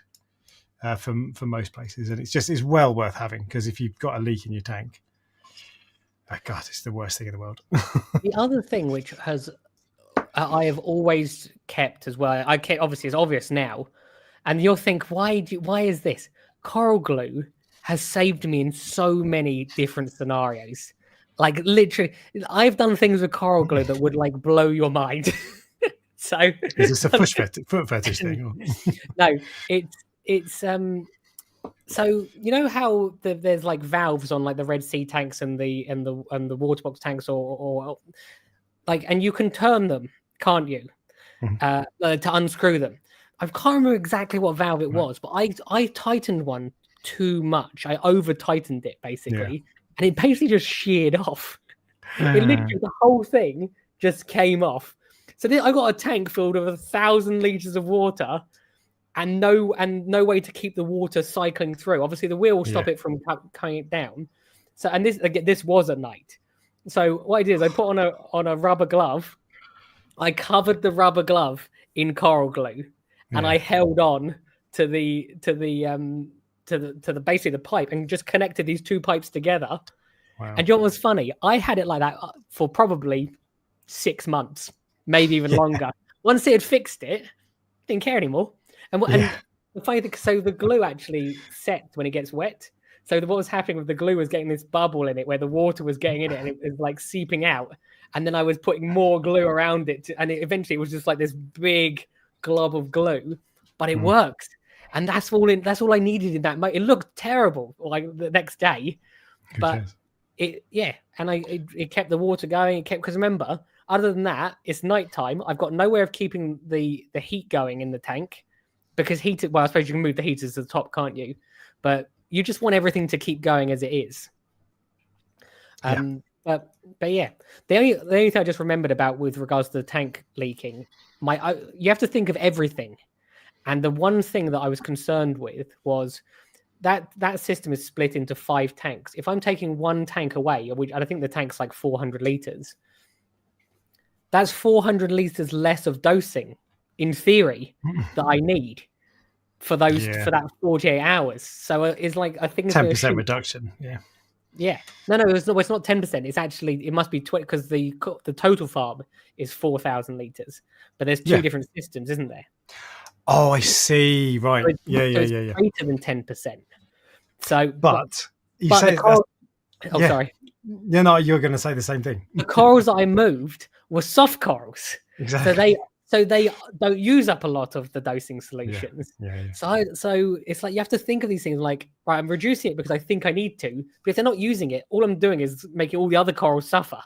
for most places, and it's well worth having, because if you've got a leak in your tank. Oh God, it's the worst thing in the world. The other thing which I have always kept as well, obviously it's obvious now, and you'll think, why is this? Coral glue has saved me in so many different scenarios. Like literally, I've done things with coral glue that would like blow your mind. So is this a foot fetish thing? Or? No, it's So you know how there's like valves on like the Red Sea tanks and the water box tanks, or like, and you can turn them, can't you? To unscrew them. I can't remember exactly what valve it was, but I tightened one too much. I over tightened it basically, and it basically just sheared off. It literally, the whole thing just came off. So I got a tank filled with 1,000 liters of water. And no way to keep the water cycling through. Obviously, the wheel will stop it from coming down. So, and this was at night. So what I did is I put on a rubber glove. I covered the rubber glove in coral glue, and I held on to the basically the pipe and just connected these two pipes together. Wow. And you know what was funny? I had it like that for probably 6 months, maybe even longer. Once it had fixed it, didn't care anymore. And the funny thing, so the glue actually sets when it gets wet. So what was happening with the glue was getting this bubble in it where the water was getting in it, and it was like seeping out. And then I was putting more glue around it, and eventually it was just like this big glob of glue. But it works, and that's all I needed in that. It looked terrible like the next day, but it kept the water going. Because remember, other than that, it's nighttime. I've got no way of keeping the heat going in the tank. Because I suppose you can move the heaters to the top, can't you? But you just want everything to keep going as it is. But yeah, the only thing I just remembered about with regards to the tank leaking, you have to think of everything. And the one thing that I was concerned with was that system is split into 5 tanks. If I'm taking one tank away, which I think the tank's like 400 liters, that's 400 liters less of dosing, in theory, that I need for that 48 hours. So it's like, I think it's 10% reduction. No, it's not 10%. It's actually, it must be 20, because the total farm is 4,000 liters, but there's 2 different systems, isn't there? Oh, I see. Right. So it's greater than 10%. So, sorry. Yeah, no, you're going to say the same thing. The corals that I moved were soft corals. Exactly. So they don't use up a lot of the dosing solutions. So it's like you have to think of these things like, right, I'm reducing it because I think I need to. But if they're not using it, all I'm doing is making all the other corals suffer.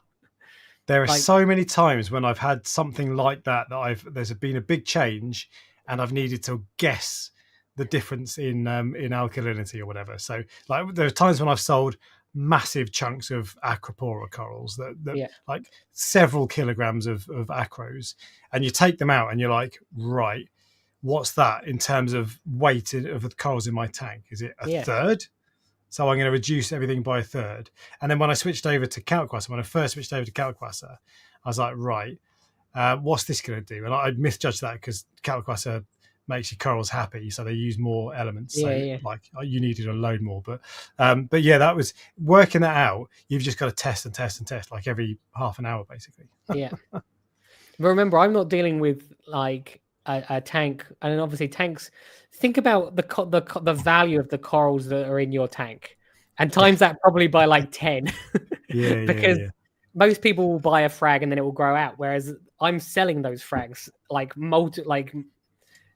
There are so many times when I've had something like that there's been a big change, and I've needed to guess the difference in alkalinity or whatever. So like there are times when I've sold massive chunks of acropora corals that like several kilograms of acros, and you take them out and you're like, right, what's that in terms of weight of the corals in my tank? Is it a third? So I'm going to reduce everything by a third. And then when I switched over to Kalkwasser, I was like, right, what's this going to do? And I misjudged that because Kalkwasser makes your corals happy, so they use more elements. Like you needed a load more, but that was working that out. You've just got to test and test and test, like every half an hour, basically. But remember, I'm not dealing with like a tank, and obviously tanks. Think about the value of the corals that are in your tank, and times that probably by like 10. Because most people will buy a frag and then it will grow out, whereas I'm selling those frags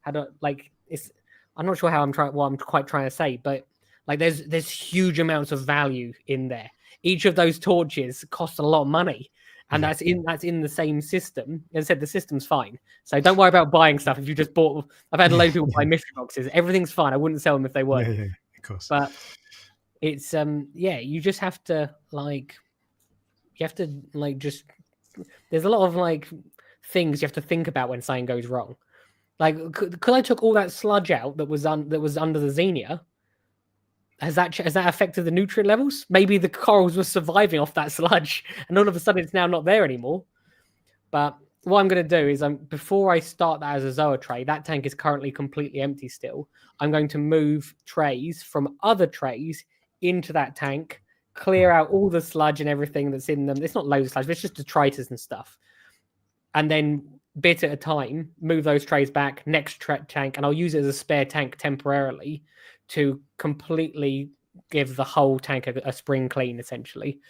I'm not sure what I'm quite trying to say, but like there's huge amounts of value in there. Each of those torches costs a lot of money, And that's in the same system. As I said, the system's fine. So don't worry about buying stuff. If you just bought, I've had a load of people buy mystery boxes. Everything's fine. I wouldn't sell them if they weren't. Yeah, of course. But it's you just have to just. There's a lot of things you have to think about when something goes wrong. Because I took all that sludge out that was under the Xenia. Has that affected the nutrient levels? Maybe the corals were surviving off that sludge, and all of a sudden it's now not there anymore. But what I'm going to do is, before I start that as a Zoa tray, that tank is currently completely empty still. I'm going to move trays from other trays into that tank, clear out all the sludge and everything that's in them. It's not loads of sludge, but it's just detritus and stuff. And then, bit at a time, move those trays back, next tank, and I'll use it as a spare tank temporarily to completely give the whole tank a spring clean, essentially.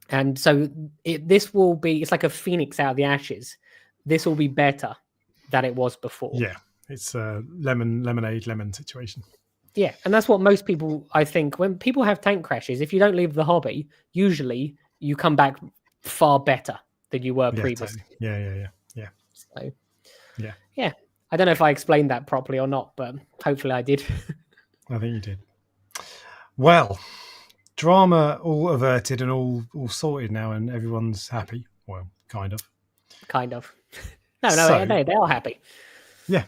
And so it's like a phoenix out of the ashes. This will be better than it was before. Yeah, it's a lemon situation. Yeah, and that's what most people, I think, when people have tank crashes, if you don't leave the hobby, usually you come back far better than you were previously. Totally. Yeah. So, yeah. I don't know if I explained that properly or not, but hopefully I did. I think you did. Well, drama all averted and all sorted now, and everyone's happy. Well, kind of. No, they are happy. Yeah.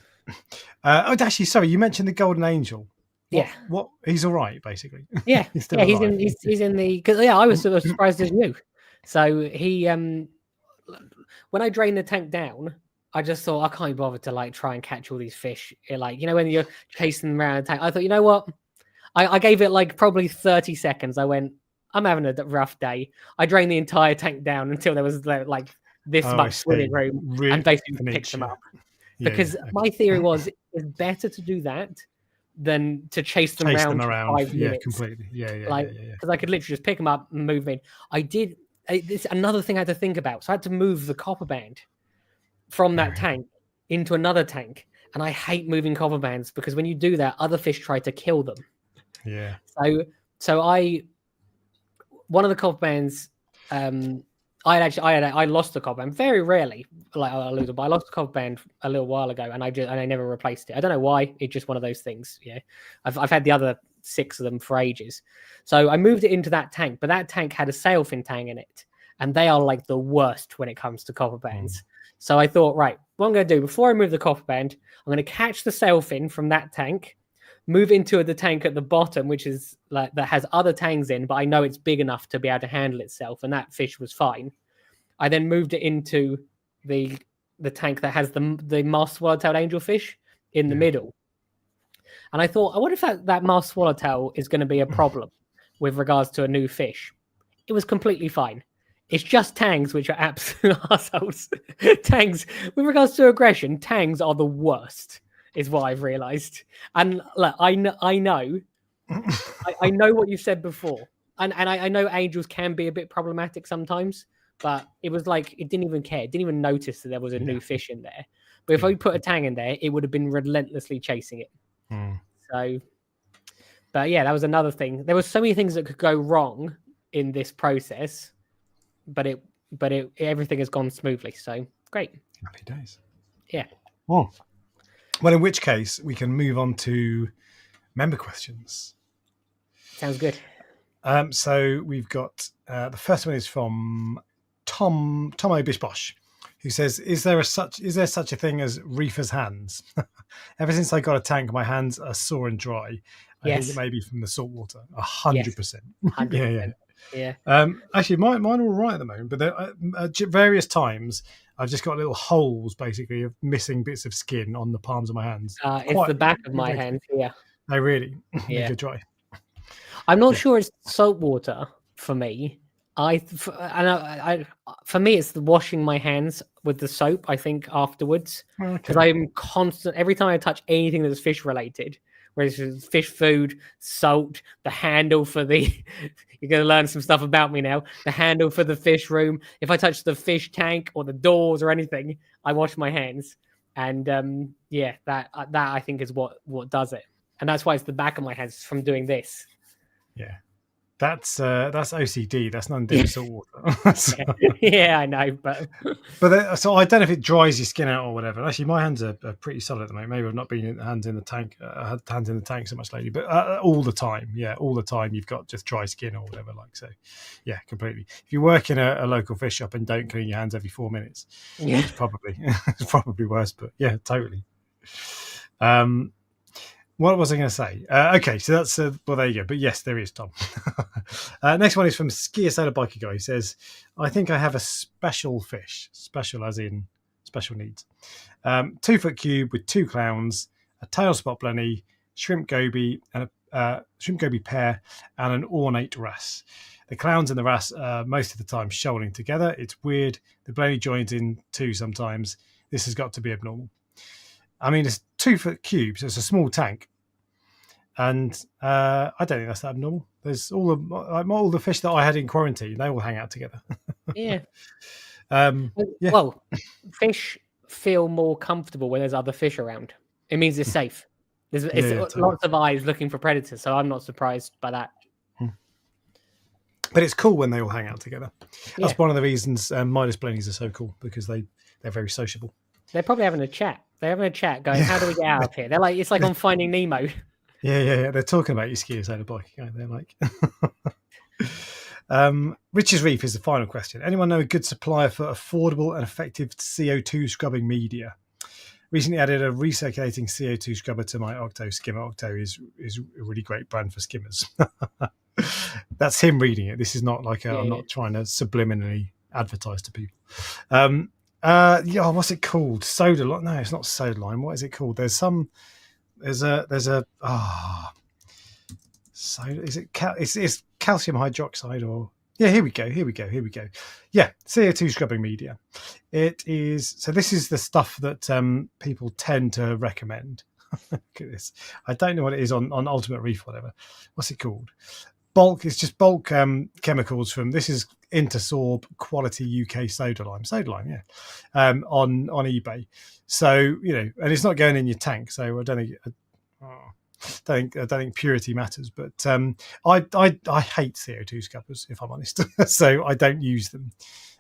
Actually, sorry, you mentioned the Golden Angel. What he's all right, basically. Yeah, he's in the. Because I was sort of surprised as you. So he, when I drained the tank down, I just thought I can't be bothered to try and catch all these fish. When you're chasing them around the tank, I thought, you know what? I gave it probably 30 seconds. I went, I'm having a rough day. I drained the entire tank down until there was this much swimming room, and basically picked them up. Because my theory was it's better to do that than to chase them around for 5 minutes. Yeah, completely. Yeah. Because I could literally just pick them up and move in. I did. This another thing I had to think about. So I had to move the copper band from that tank into another tank, and I hate moving copper bands because when you do that, other fish try to kill them. Yeah. So one of the copper bands, I lost the copper band very rarely. I lose it, but I lost the copper band a little while ago, and I never replaced it. I don't know why. It's just one of those things. Yeah, I've had the other 6 of them for ages. So I moved it into that tank, but that tank had a sailfin tang in it, and they are the worst when it comes to copper bands. So I thought, right, what I'm going to do before I move the copper band, I'm going to catch the sailfin from that tank, move into the tank at the bottom, which is that has other tangs in, but I know it's big enough to be able to handle itself, and that fish was fine. I then moved it into the tank that has the masked swallowtail angelfish in the middle. And I thought, I wonder if that masked swallowtail is going to be a problem with regards to a new fish. It was completely fine. It's just tangs, which are absolute assholes. Tangs, with regards to aggression, tangs are the worst, is what I've realized. And look, I know I know what you said before. And I know angels can be a bit problematic sometimes, but it was it didn't even care. It didn't even notice that there was a new fish in there. But if I put a tang in there, it would have been relentlessly chasing it. So, but yeah, that was another thing. There were so many things that could go wrong in this process, but everything has gone smoothly. So great. Happy days. Yeah. Well, in which case we can move on to member questions. Sounds good. So we've got the first one is from Tomo Bishbosh, who says, "Is there such a thing as reefer's hands? Ever since I got a tank, my hands are sore and dry. I think it may be from the salt water. 100%. 100%. Yeah. Actually, mine are all right at the moment, but at various times I've just got little holes, basically, of missing bits of skin on the palms of my hands. It's the back of my hands. Yeah. They really make it dry. I'm not sure it's salt water for me. For me, it's the washing my hands with the soap. I think afterwards, because I'm constant. Every time I touch anything that's fish related, whether it's fish food, salt, the handle for the. You're going to learn some stuff about me now. The handle for the fish room. If I touch the fish tank or the doors or anything, I wash my hands. And that I think is what does it. And that's why it's the back of my hands from doing this. Yeah. That's OCD. That's nothing to do with saltwater. Yeah, I know, but so I don't know if it dries your skin out or whatever. Actually, my hands are pretty solid at the moment. Maybe I've not been hands in the tank, had hands in the tank so much lately, but all the time, yeah, all the time you've got just dry skin or whatever. Like so, yeah, completely. If you work in a local fish shop and don't clean your hands every 4 minutes, yeah, it's probably worse. But yeah, totally. What was I going to say? Okay, so that's well, there you go. But yes, there is Tom. Next one is from Skier Sailor Biker Guy. He says, "I think I have a special fish, special as in special needs. 2-foot cube with 2 clowns, a tail spot blenny, shrimp goby, and a shrimp goby pair, and an ornate wrasse. The clowns and the wrasse most of the time shoaling together. It's weird. The blenny joins in too sometimes. This has got to be abnormal." I mean, it's 2-foot cube, so it's a small tank, and I don't think that's that abnormal. There's all the fish that I had in quarantine; they all hang out together. yeah. Yeah. Well, fish feel more comfortable when there's other fish around. It means it's safe. There's totally. lots of eyes looking for predators, so I'm not surprised by that. But it's cool when they all hang out together. That's Yeah. one of the reasons Midas blennies are so cool, because they're very sociable. They're probably having a chat. They're having a chat, going, "How do we get out of here?" They're like, it's like on Finding Nemo. Yeah. They're talking about your Skier Sailor Biker Guy. They're like. Rich's Reef is the final question. Anyone know a good supplier for affordable and effective CO2 scrubbing media? Recently added a recirculating CO2 scrubber to my Octo skimmer. Octo is a really great brand for skimmers. That's him reading it. This is not like I'm not trying to subliminally advertise to people. What's it called? Soda Lime? No, it's not Soda Lime. What is it called? There's a soda. Is it it's calcium hydroxide or here we go. Yeah, CO2 scrubbing media. It is. So this is the stuff that people tend to recommend. Look at this. I don't know what it is on Ultimate Reef, whatever. What's it called? Bulk. It's just bulk chemicals from. This is Intersorb Quality UK Soda Lime, yeah, on eBay. So and it's not going in your tank. So I don't think. I don't think purity matters, but I hate CO2 scrubbers, if I'm honest. So I don't use them.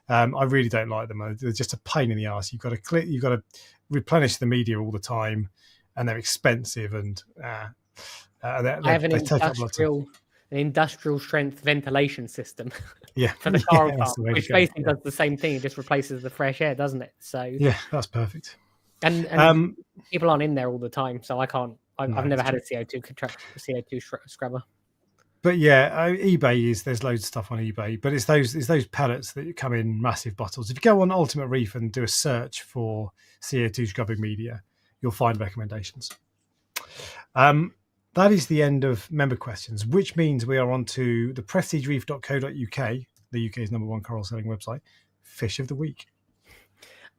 I really don't like them. They're just a pain in the ass. You've got to replenish the media all the time, and they're expensive. And I have an industrial strength ventilation system. Yeah, for the car park, which basically does the same thing. It just replaces the fresh air, doesn't it? So yeah, that's perfect. And people aren't in there all the time, so I can't. I've never had a CO2 scrubber. But yeah, eBay there's loads of stuff on eBay, but it's those pellets that come in massive bottles. If you go on Ultimate Reef and do a search for CO2 scrubbing media, you'll find recommendations. That is the end of member questions, which means we are on to the prestigereef.co.uk, the UK's #1 coral selling website, Fish of the Week.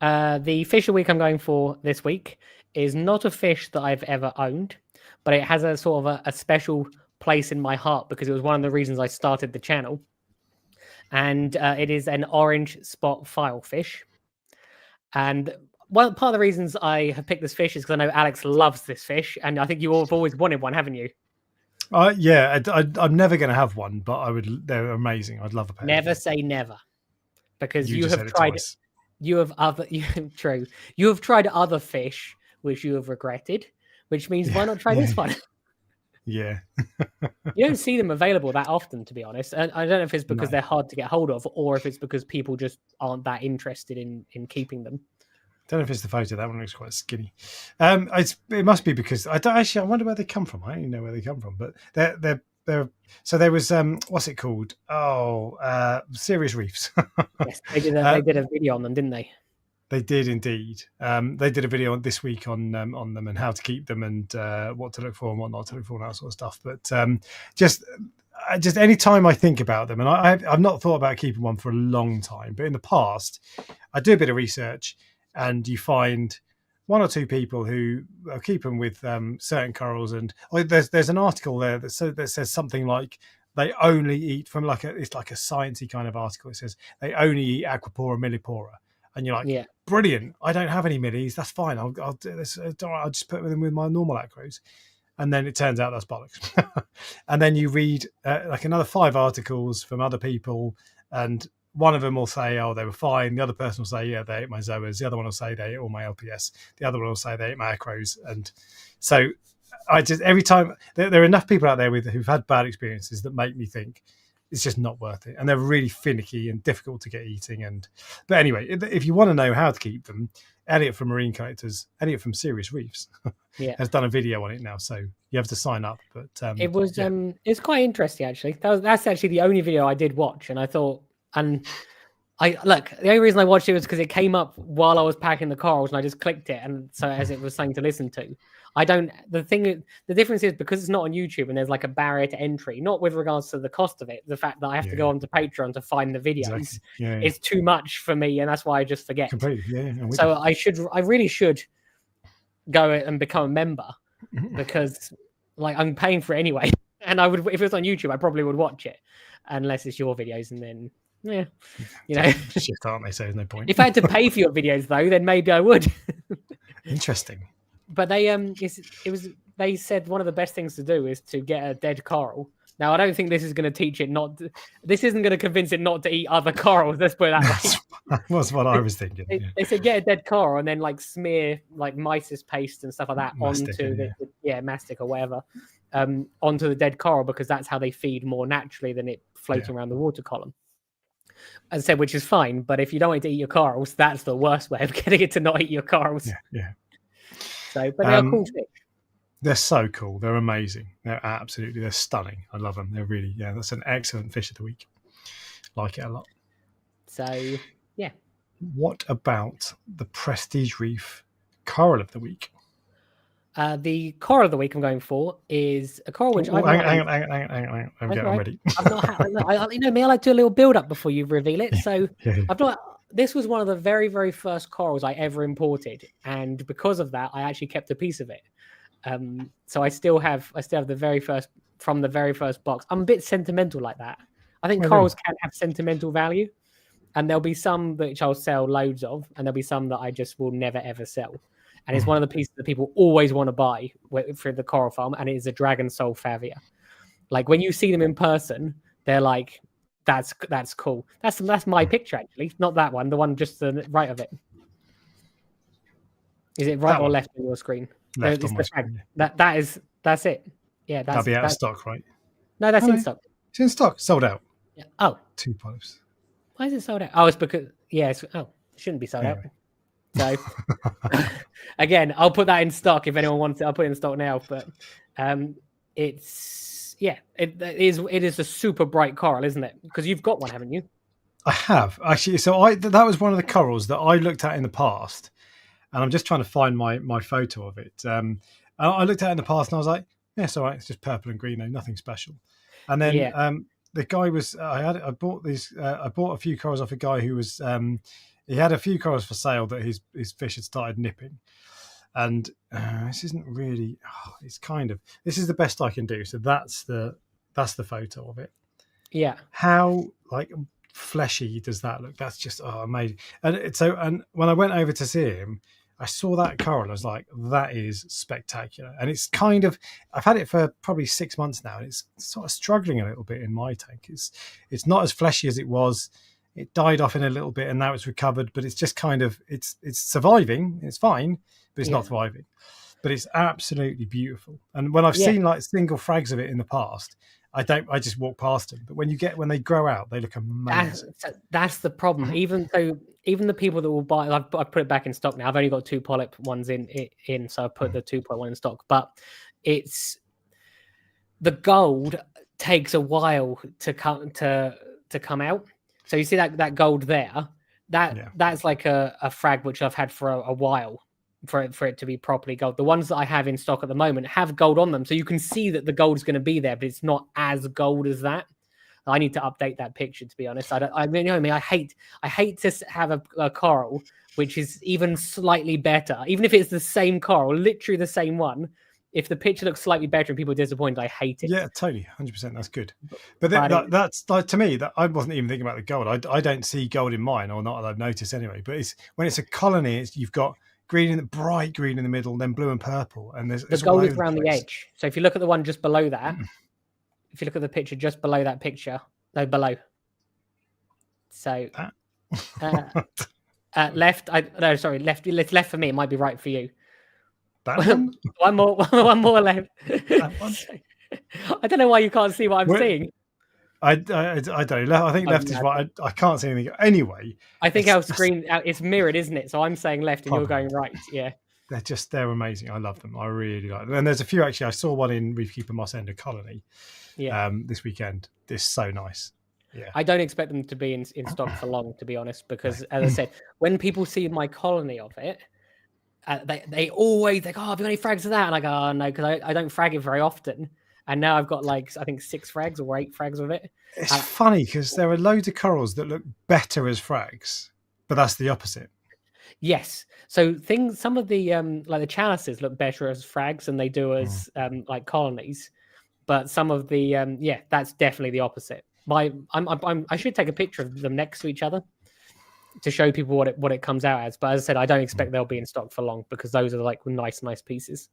The fish of the week I'm going for this week is not a fish that I've ever owned, but it has a sort of a special place in my heart because it was one of the reasons I started the channel. And it is an orange spot filefish. And part of the reasons I have picked this fish is because I know Alex loves this fish, and I think you all have always wanted one, haven't you? Yeah, I'm never going to have one, but I would. They're amazing. I'd love a pair. Never say never, because you have tried. You have tried other fish which you have regretted, which means why not try this one? Yeah. You don't see them available that often, to be honest. And I don't know if it's because they're hard to get hold of, or if it's because people just aren't that interested in keeping them. Don't know if it's the photo. That one looks quite skinny. It must be because I wonder where they come from. I don't even know where they come from, but they're so there was what's it called? Serious Reefs. Yes, they did a video on them, didn't they? They did indeed. They did a video this week on them and how to keep them and what to look for and what not to look for and that sort of stuff. But just any time I think about them, and I've not thought about keeping one for a long time, but in the past, I do a bit of research, and you find one or two people who are keeping with certain corals, and there's an article there that says something like they only eat from it's like a sciencey kind of article. It says they only eat Aquapora millipora, and you're like, yeah, brilliant. I don't have any millis. That's fine. I'll do this. I'll just put them with my normal acros. and then it turns out that's bollocks. And then you read like another 5 articles from other people, and one of them will say, oh, they were fine. The other person will say, yeah, they ate my zoas. The other one will say they ate all my LPS. The other one will say they ate my acros. And so I just, every time, there are enough people out there who've had bad experiences that make me think it's just not worth it. And they're really finicky and difficult to get eating. But anyway, if you want to know how to keep them, Elliot from Marine Collectors, Elliot from Serious Reefs, has done a video on it now, so you have to sign up. But it was it's quite interesting actually. That's actually the only video I did watch, and I thought, and the only reason I watched it was because it came up while I was packing the corals, and I just clicked it, and so as it was something to listen to. The difference is because it's not on YouTube and there's like a barrier to entry, not with regards to the cost of it, the fact that I have to go onto Patreon to find the videos. Exactly. It's too much for me, and that's why I just forget. Completely, so I really should go and become a member, because like I'm paying for it anyway, and I would, if it was on YouTube, I probably would watch it, unless it's your videos, and then shit, aren't they? So there's no point. If I had to pay for your videos though, then maybe I would. Interesting. But they said one of the best things to do is to get a dead coral. Now, I don't think this is going to teach it this isn't going to convince it not to eat other corals. Let's put it that way. That was what I was thinking. They said get a dead coral and then like smear like mysis paste and stuff like that onto mastic or whatever, onto the dead coral, because that's how they feed more naturally than it floating around the water column. As I said, which is fine, but if you don't want it to eat your corals, that's the worst way of getting it to not eat your corals. Yeah. So, but they're cool fish. They're so cool. They're amazing. They're stunning. I love them. They're really, that's an excellent fish of the week. Like it a lot. So, yeah. What about the Prestige Reef Coral of the Week? The coral of the week I'm going for is a coral which hang on. I'm ready. You know me, I like to do a little build up before you reveal it. So this was one of the very, very first corals I ever imported, and because of that, I actually kept a piece of it. So I still have the very first from the very first box. I'm a bit sentimental like that. I think corals can have sentimental value, and there'll be some which I'll sell loads of, and there'll be some that I just will never ever sell. And it's one of the pieces that people always want to buy for the coral farm, and it is a dragon soul favia. Like when you see them in person, they're like, that's cool. That's my picture actually, not that one. The one just to the right of it. Is it right or left on your screen? Left on my screen. That's it. Yeah, that'll be out of stock, right? No, that's in stock. It's in stock. Sold out. Yeah. Oh, 2 polyps. Why is it sold out? Oh, it's because it shouldn't be sold out. So again, I'll put that in stock if anyone wants it. I'll put it in stock now. But it is a super bright coral, isn't it? Because you've got one, haven't you? I have actually. So that was one of the corals that I looked at in the past, and I'm just trying to find my photo of it. I looked at it in the past, and I was like, yeah, it's all right. It's just purple and green, nothing special. And then the guy was I bought a few corals off a guy who was he had a few corals for sale that his fish had started nipping, and this isn't really. This is the best I can do. So that's the photo of it. Yeah. How like fleshy does that look? That's just amazing. And when I went over to see him, I saw that coral. I was like, that is spectacular. And it's I've had it for probably 6 months now, and it's sort of struggling a little bit in my tank. It's not as fleshy as it was. It died off in a little bit, and now it's recovered. But it's just it's surviving. It's fine, but it's not thriving. But it's absolutely beautiful. And when I've seen like single frags of it in the past, I just walk past them. But when they grow out, they look amazing. That's the problem. Even the people that will buy, I've put it back in stock now. I've only got 2 polyp ones in, so I put the 2.1 in stock. But it's the gold takes a while to come out. So you see that gold there. That's like a frag which I've had for a while for it to be properly gold. The ones that I have in stock at the moment have gold on them, so you can see that the gold's going to be there, but it's not as gold as that. I need to update that picture, to be honest. I hate to have a coral which is even slightly better, even if it's the same coral, literally the same one. If the picture looks slightly better and people are disappointed, I hate it. Yeah, totally, 100%. That's good. But that's like, to me, that I wasn't even thinking about the gold. I don't see gold in mine, or not that I've noticed anyway. But when it's a colony, you've got green in the bright green in the middle, then blue and purple, and The it's all gold over is the around the place. edge. So if you look at the one just below that, if you look at the picture just below that picture, no, below. So left. No, sorry, left. It's left for me. It might be right for you. That one. one more left. That one. I don't know why you can't see what I'm seeing. I don't know. I think left is right. I can't see anything. Anyway, I think our screen it's mirrored, isn't it? So I'm saying left and you're going right. Yeah. They're amazing. I love them. I really like them. And there's a few actually. I saw one in Reefkeeper Moss End of Colony this weekend. It's so nice. Yeah. I don't expect them to be in stock for long, to be honest, because as I said, when people see my colony of it, they always like, oh, have you got any frags of that? And I go, oh, no, because I don't frag it very often. And now I've got like, I think 6 frags or 8 frags with it. It's funny because there are loads of corals that look better as frags, but that's the opposite. Yes. So some of the like the chalices look better as frags than they do as like colonies, but some of the that's definitely the opposite. I should take a picture of them next to each other to show people what it comes out as. But as I said, I don't expect they'll be in stock for long because those are like nice pieces.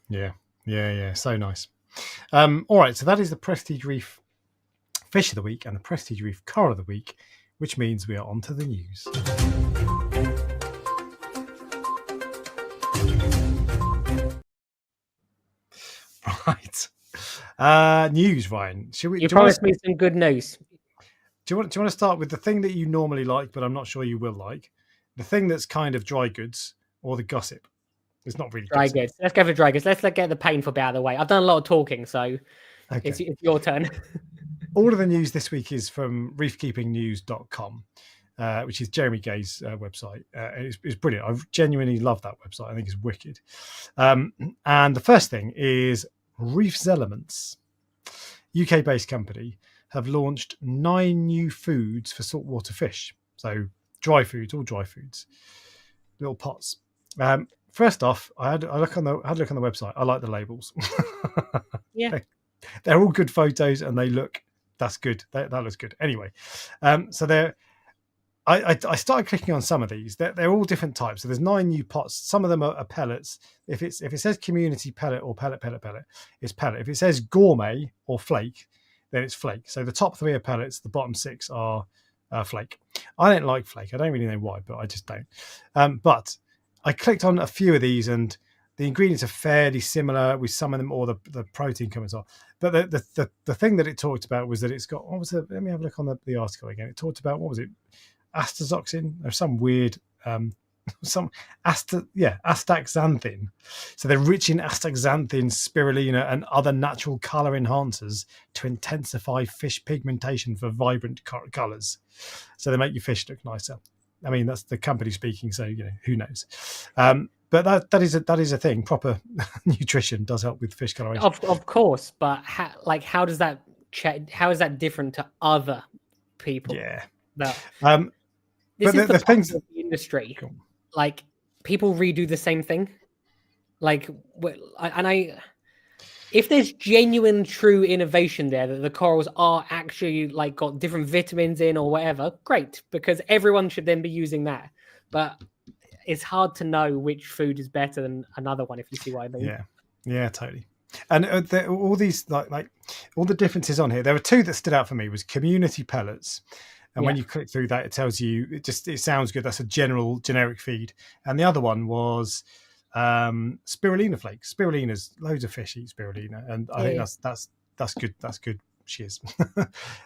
Yeah. So nice. All right, so that is the Prestige Reef Fish of the Week and the Prestige Reef Coral of the Week, which means we are on to the news. Right. News, Ryan. You promised me some good news. Do you want to start with the thing that you normally like, but I'm not sure you will like, the thing that's kind of dry goods, or the gossip? It's not really dry goods. Let's go for dry goods. Let's get the painful bit out of the way. I've done a lot of talking, so it's your turn. All of the news this week is from reefkeepingnews.com, which is Jeremy Gay's website. It's brilliant. I genuinely love that website. I think it's wicked. And the first thing is Reef's Elements, UK-based company, have launched 9 new foods for saltwater fish. So dry foods, all dry foods, little pots. First off, I had a look on the website. I like the labels. Yeah, they're all good photos, and they look. That's good. That looks good. Anyway, so I started clicking on some of these. They're all different types. So there's 9 new pots. Some of them are pellets. If it says community pellet or pellet, it's pellet. If it says gourmet or flake, then it's flake. So the top 3 are pellets. The bottom 6 are flake. I don't like flake. I don't really know why, but I just don't. But I clicked on a few of these, and the ingredients are fairly similar with some of them, or the protein comes off. But the thing that it talked about was that it's got, what was it? Let me have a look on the article again. It talked about, what was it? Astaxanthin or some weird astaxanthin. So they're rich in astaxanthin, spirulina, and other natural color enhancers to intensify fish pigmentation for vibrant colors. So they make your fish look nicer. I mean, that's the company speaking, so who knows. But that is a thing. Proper nutrition does help with fish coloration. Of course, but how does that how is that different to other people? Yeah. This is the things of the industry. Cool. Like, people redo the same thing. Like, if there's genuine, true innovation there, that the corals are actually like got different vitamins in or whatever, great, because everyone should then be using that. But it's hard to know which food is better than another one, if you see what I mean. Yeah, totally. And all these like all the differences on here. There were 2 that stood out for me. Was community pellets. And when you click through that, it tells you, it sounds good. That's a generic feed. And the other one was spirulina flakes. Spirulina's, loads of fish eat spirulina, and I think that's good. That's good. Cheers.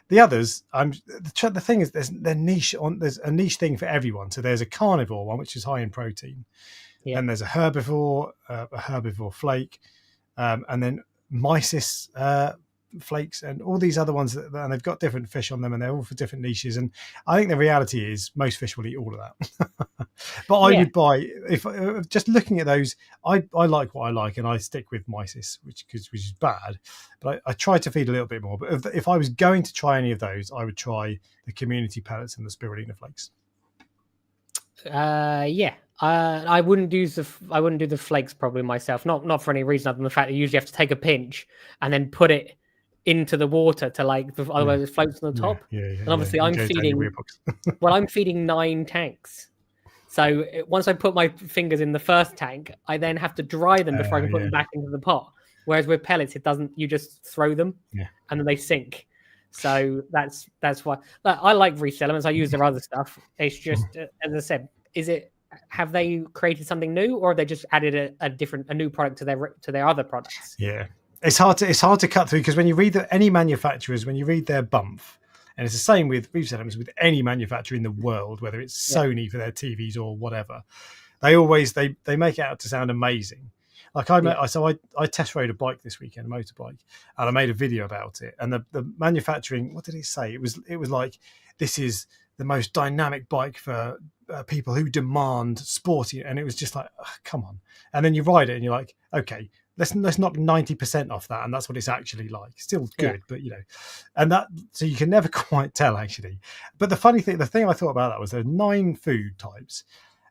The others, the thing is, there's a niche thing for everyone. So there's a carnivore one, which is high in protein. Yeah. And there's a herbivore flake, and then mysis flakes, and all these other ones and they've got different fish on them, and they're all for different niches. And I think the reality is most fish will eat all of that. But I would buy, if just looking at those, I like what I like, and I stick with mysis, which is bad, but I try to feed a little bit more. But if I was going to try any of those, I would try the community pellets and the spirulina flakes. I wouldn't do the flakes probably myself, not for any reason other than the fact that you usually have to take a pinch and then put it into the water to otherwise it floats on the top. And obviously I'm feeding I'm feeding 9 tanks. So once I put my fingers in the first tank, I then have to dry them before I can put them back into the pot. Whereas with pellets, it doesn't. You just throw them, and then they sink. So that's why. I like Reef Elements. I use their other stuff. It's just, as I said, have they created something new, or have they just added a new product to their other products? Yeah, it's hard to cut through, because when you read any manufacturers, when you read their bump. And it's the same with Reef Elements, with any manufacturer in the world, whether it's Sony for their TVs or whatever. They always they make it out to sound amazing. Like I test rode a bike this weekend, a motorbike, and I made a video about it. And the manufacturing, what did it say? It was like, this is the most dynamic bike for people who demand sporty. And it was just like, oh, come on. And then you ride it and you're like, okay, let's knock 90% off that, and that's what it's actually like. Still good, but and that, so you can never quite tell actually. But the thing I thought about that was there are 9 food types,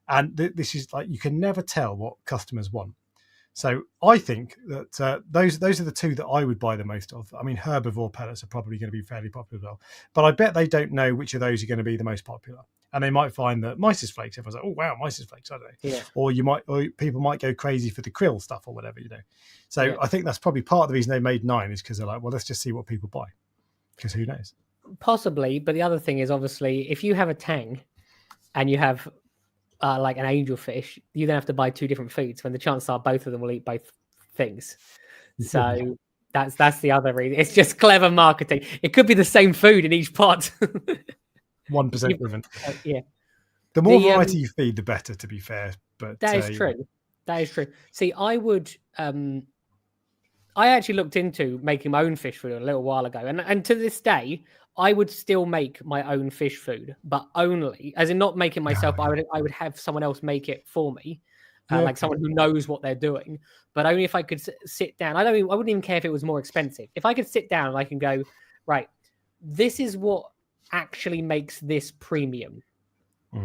and this is like, you can never tell what customers want. So I think that those are the 2 that I would buy the most of. I mean, herbivore pellets are probably going to be fairly popular as well, but I bet they don't know which of those are going to be the most popular. And they might find that Mysis flakes, everyone's like, oh wow, Mysis flakes, I don't know. Or people might go crazy for the krill stuff or whatever, So I think that's probably part of the reason they made 9, is because they're like, well, let's just see what people buy, because who knows? Possibly, but the other thing is, obviously, if you have a tang and you have like an angelfish, you then have to buy 2 different foods, when the chances are both of them will eat both things. So that's the other reason. It's just clever marketing. It could be the same food in each pot. 1% different. Yeah. The more variety you feed, the better, to be fair. But that is true. That is true. See, I actually looked into making my own fish food a little while ago, and to this day, I would still make my own fish food, but only, as in not make it myself. But I would have someone else make it for me, like someone who knows what they're doing. But only if I could sit down. I wouldn't even care if it was more expensive. If I could sit down and I can go, right, this is what actually makes this premium.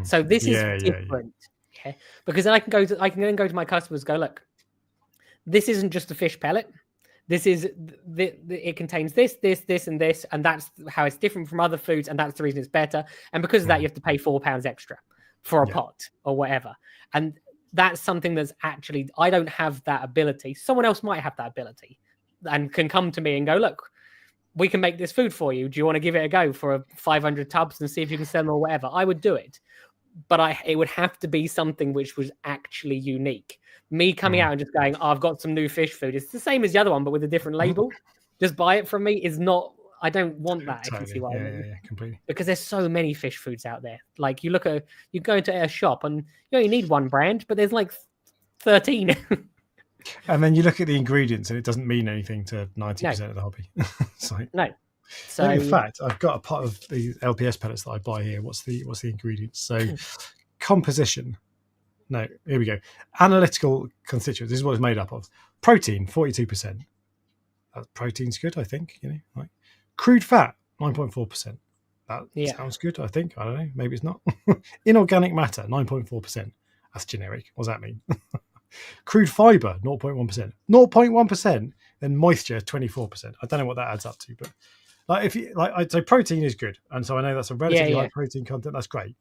So this is different. Yeah. Because then I can then go to my customers, go, look, this isn't just a fish pellet. This is it contains this, and this, and that's how it's different from other foods, and that's the reason it's better. And because of that, you have to pay £4 extra for a pot or whatever. And that's something that's actually, I don't have that ability. Someone else might have that ability and can come to me and go, look, we can make this food for you. Do you want to give it a go for 500 tubs and see if you can sell them or whatever? I would do it. But it would have to be something which was actually unique. Me coming out and just going, oh, I've got some new fish food. It's the same as the other one, but with a different label. Just buy it from me is not, I don't want that. Totally. If you see what I mean. Yeah, completely. Because there's so many fish foods out there. Like you go into a shop and you only need one brand, but there's like 13. And then you look at the ingredients and it doesn't mean anything to 90% of the hobby. No. So in fact, I've got a pot of the LPS pellets that I buy here. What's the ingredients? So composition. No, here we go. Analytical constituents. This is what it's made up of. Protein, 42%. Protein's good, I think. Right. Crude fat, 9.4%. That sounds good, I think. I don't know. Maybe it's not. Inorganic matter, 9.4%. That's generic. What does that mean? Crude fiber, 0.1%. 0.1%. Then moisture, 24%. I don't know what that adds up to, but I'd say protein is good, and so I know that's a relatively high protein content. That's great.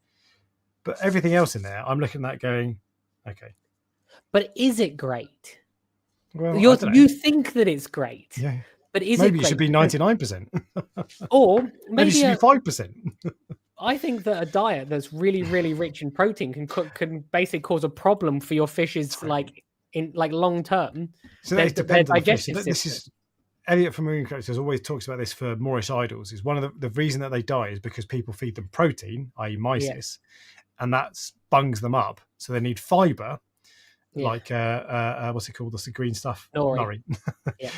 But everything else in there, I'm looking at that going, okay. But is it great? Well, you think that it's great. Yeah. But maybe it should be 99%. Or maybe it should be 5%. I think that a diet that's really, really rich in protein can basically cause a problem for your fish's long term. So it depends on the fish. This is Elliot from Marine Collectors always talks about this for Moorish idols. Is one of the reason that they die is because people feed them protein, i.e. mysis, and that bungs them up. So they need fiber, like what's it called? That's the green stuff, nori.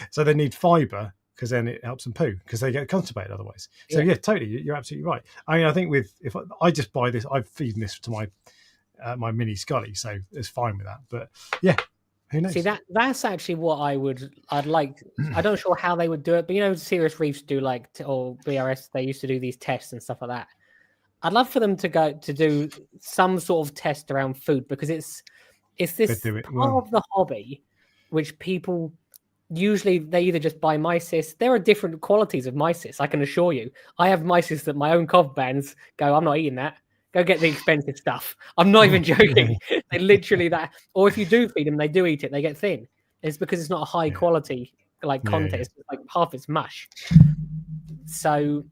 So they need fiber because then it helps them poo because they get constipated otherwise. So totally, you're absolutely right. I mean, I think if I just buy this, I'm feeding this to my mini Scully, so it's fine with that. But who knows? See, that's actually what I'd like. I'm not sure how they would do it, but Serious Reefs do or BRS, they used to do these tests and stuff like that. I'd love for them to do some sort of test around food, because it's this part of the hobby which people usually they either just buy mysis. There are different qualities of mysis, I can assure you. I have mysis that my own cov bands go, I'm not eating that, Go get the expensive stuff. I'm not even joking. They literally that. Or if you do feed them, they do eat it. They get thin. It's because it's not a high quality like content. It's like half its mush. So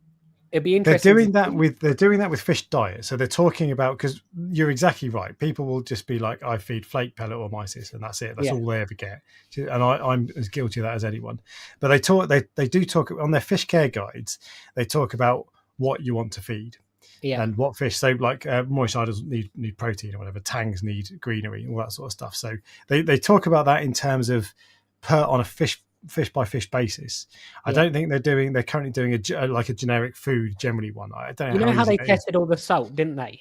it'd be interesting. They're doing that with fish diet. So they're talking about, because you're exactly right. People will just be like, I feed flake pellet or mysis, and that's it. That's all they ever get. And I'm as guilty of that as anyone. But they do talk on their fish care guides. They talk about what you want to feed. And what fish, so like moist idols need protein or whatever, tangs need greenery, all that sort of stuff. So they talk about that in terms of on a fish by fish basis. I don't think they're currently doing a generic food generally one. I don't know. You know how they tested all the salt, didn't they?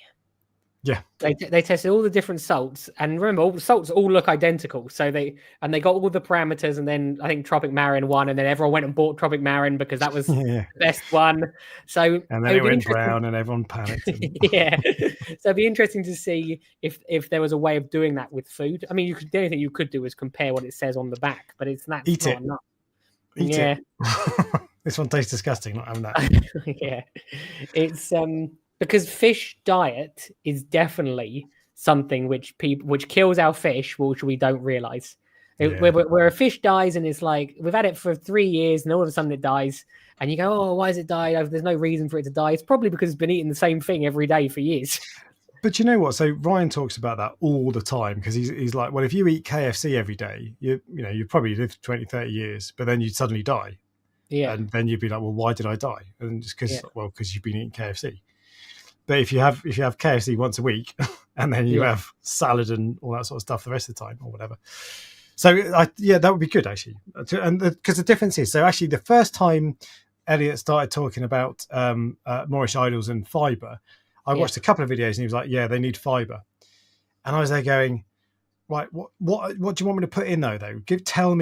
Yeah, they tested all the different salts, and remember, all the salts all look identical. So they got all the parameters, and then I think Tropic Marin won, and then everyone went and bought Tropic Marin because that was the best one. So and then it went brown, and everyone panicked. So it'd be interesting to see if there was a way of doing that with food. I mean, the only thing you could do is compare what it says on the back, but it's not enough. Eat it. This one tastes disgusting. Not having that. It's because fish diet is definitely something which kills our fish, which we don't realize. Where a fish dies and it's like we've had it for 3 years and all of a sudden it dies, and you go, oh, why has it died? There's no reason for it to die. It's probably because it's been eating the same thing every day for years. But you know what? So Ryan talks about that all the time, because he's like, well, if you eat KFC every day, you probably live 20, 30 years, but then you'd suddenly die. Yeah. And then you'd be like, well, why did I die? And just because you've been eating KFC. But if you have KFC once a week and then you have salad and all that sort of stuff the rest of the time or whatever. So that would be good actually. And because the difference is, so actually the first time Elliot started talking about Moorish idols and fibre, I watched a couple of videos and he was like, yeah, they need fibre. And I was there going, right, what do you want me to put in though? Don't tell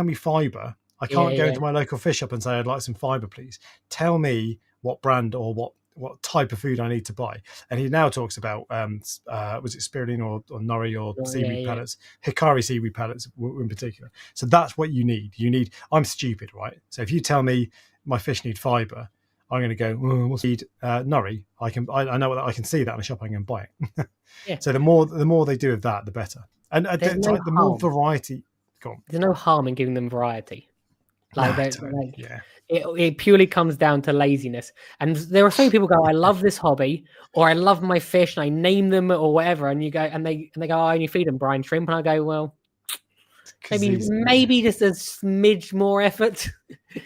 me fibre. I can't go into my local fish shop and say, I'd like some fibre, please. Tell me what brand or what type of food I need to buy. And he now talks about, was it spirulina or nori or seaweed pellets, Hikari seaweed pellets in particular. So that's what you need. I'm stupid, right? So if you tell me my fish need fibre, I'm going to go, what's need nori? I know that I can see that in a shop. I can buy it. So the more they do of that, the better. And the more variety. Go on. There's no harm in giving them variety. It purely comes down to laziness. And there are so many people go, I love this hobby, or I love my fish, and I name them or whatever. And you go, and they go, I only feed them brine shrimp. And I go, well, maybe just a smidge more effort.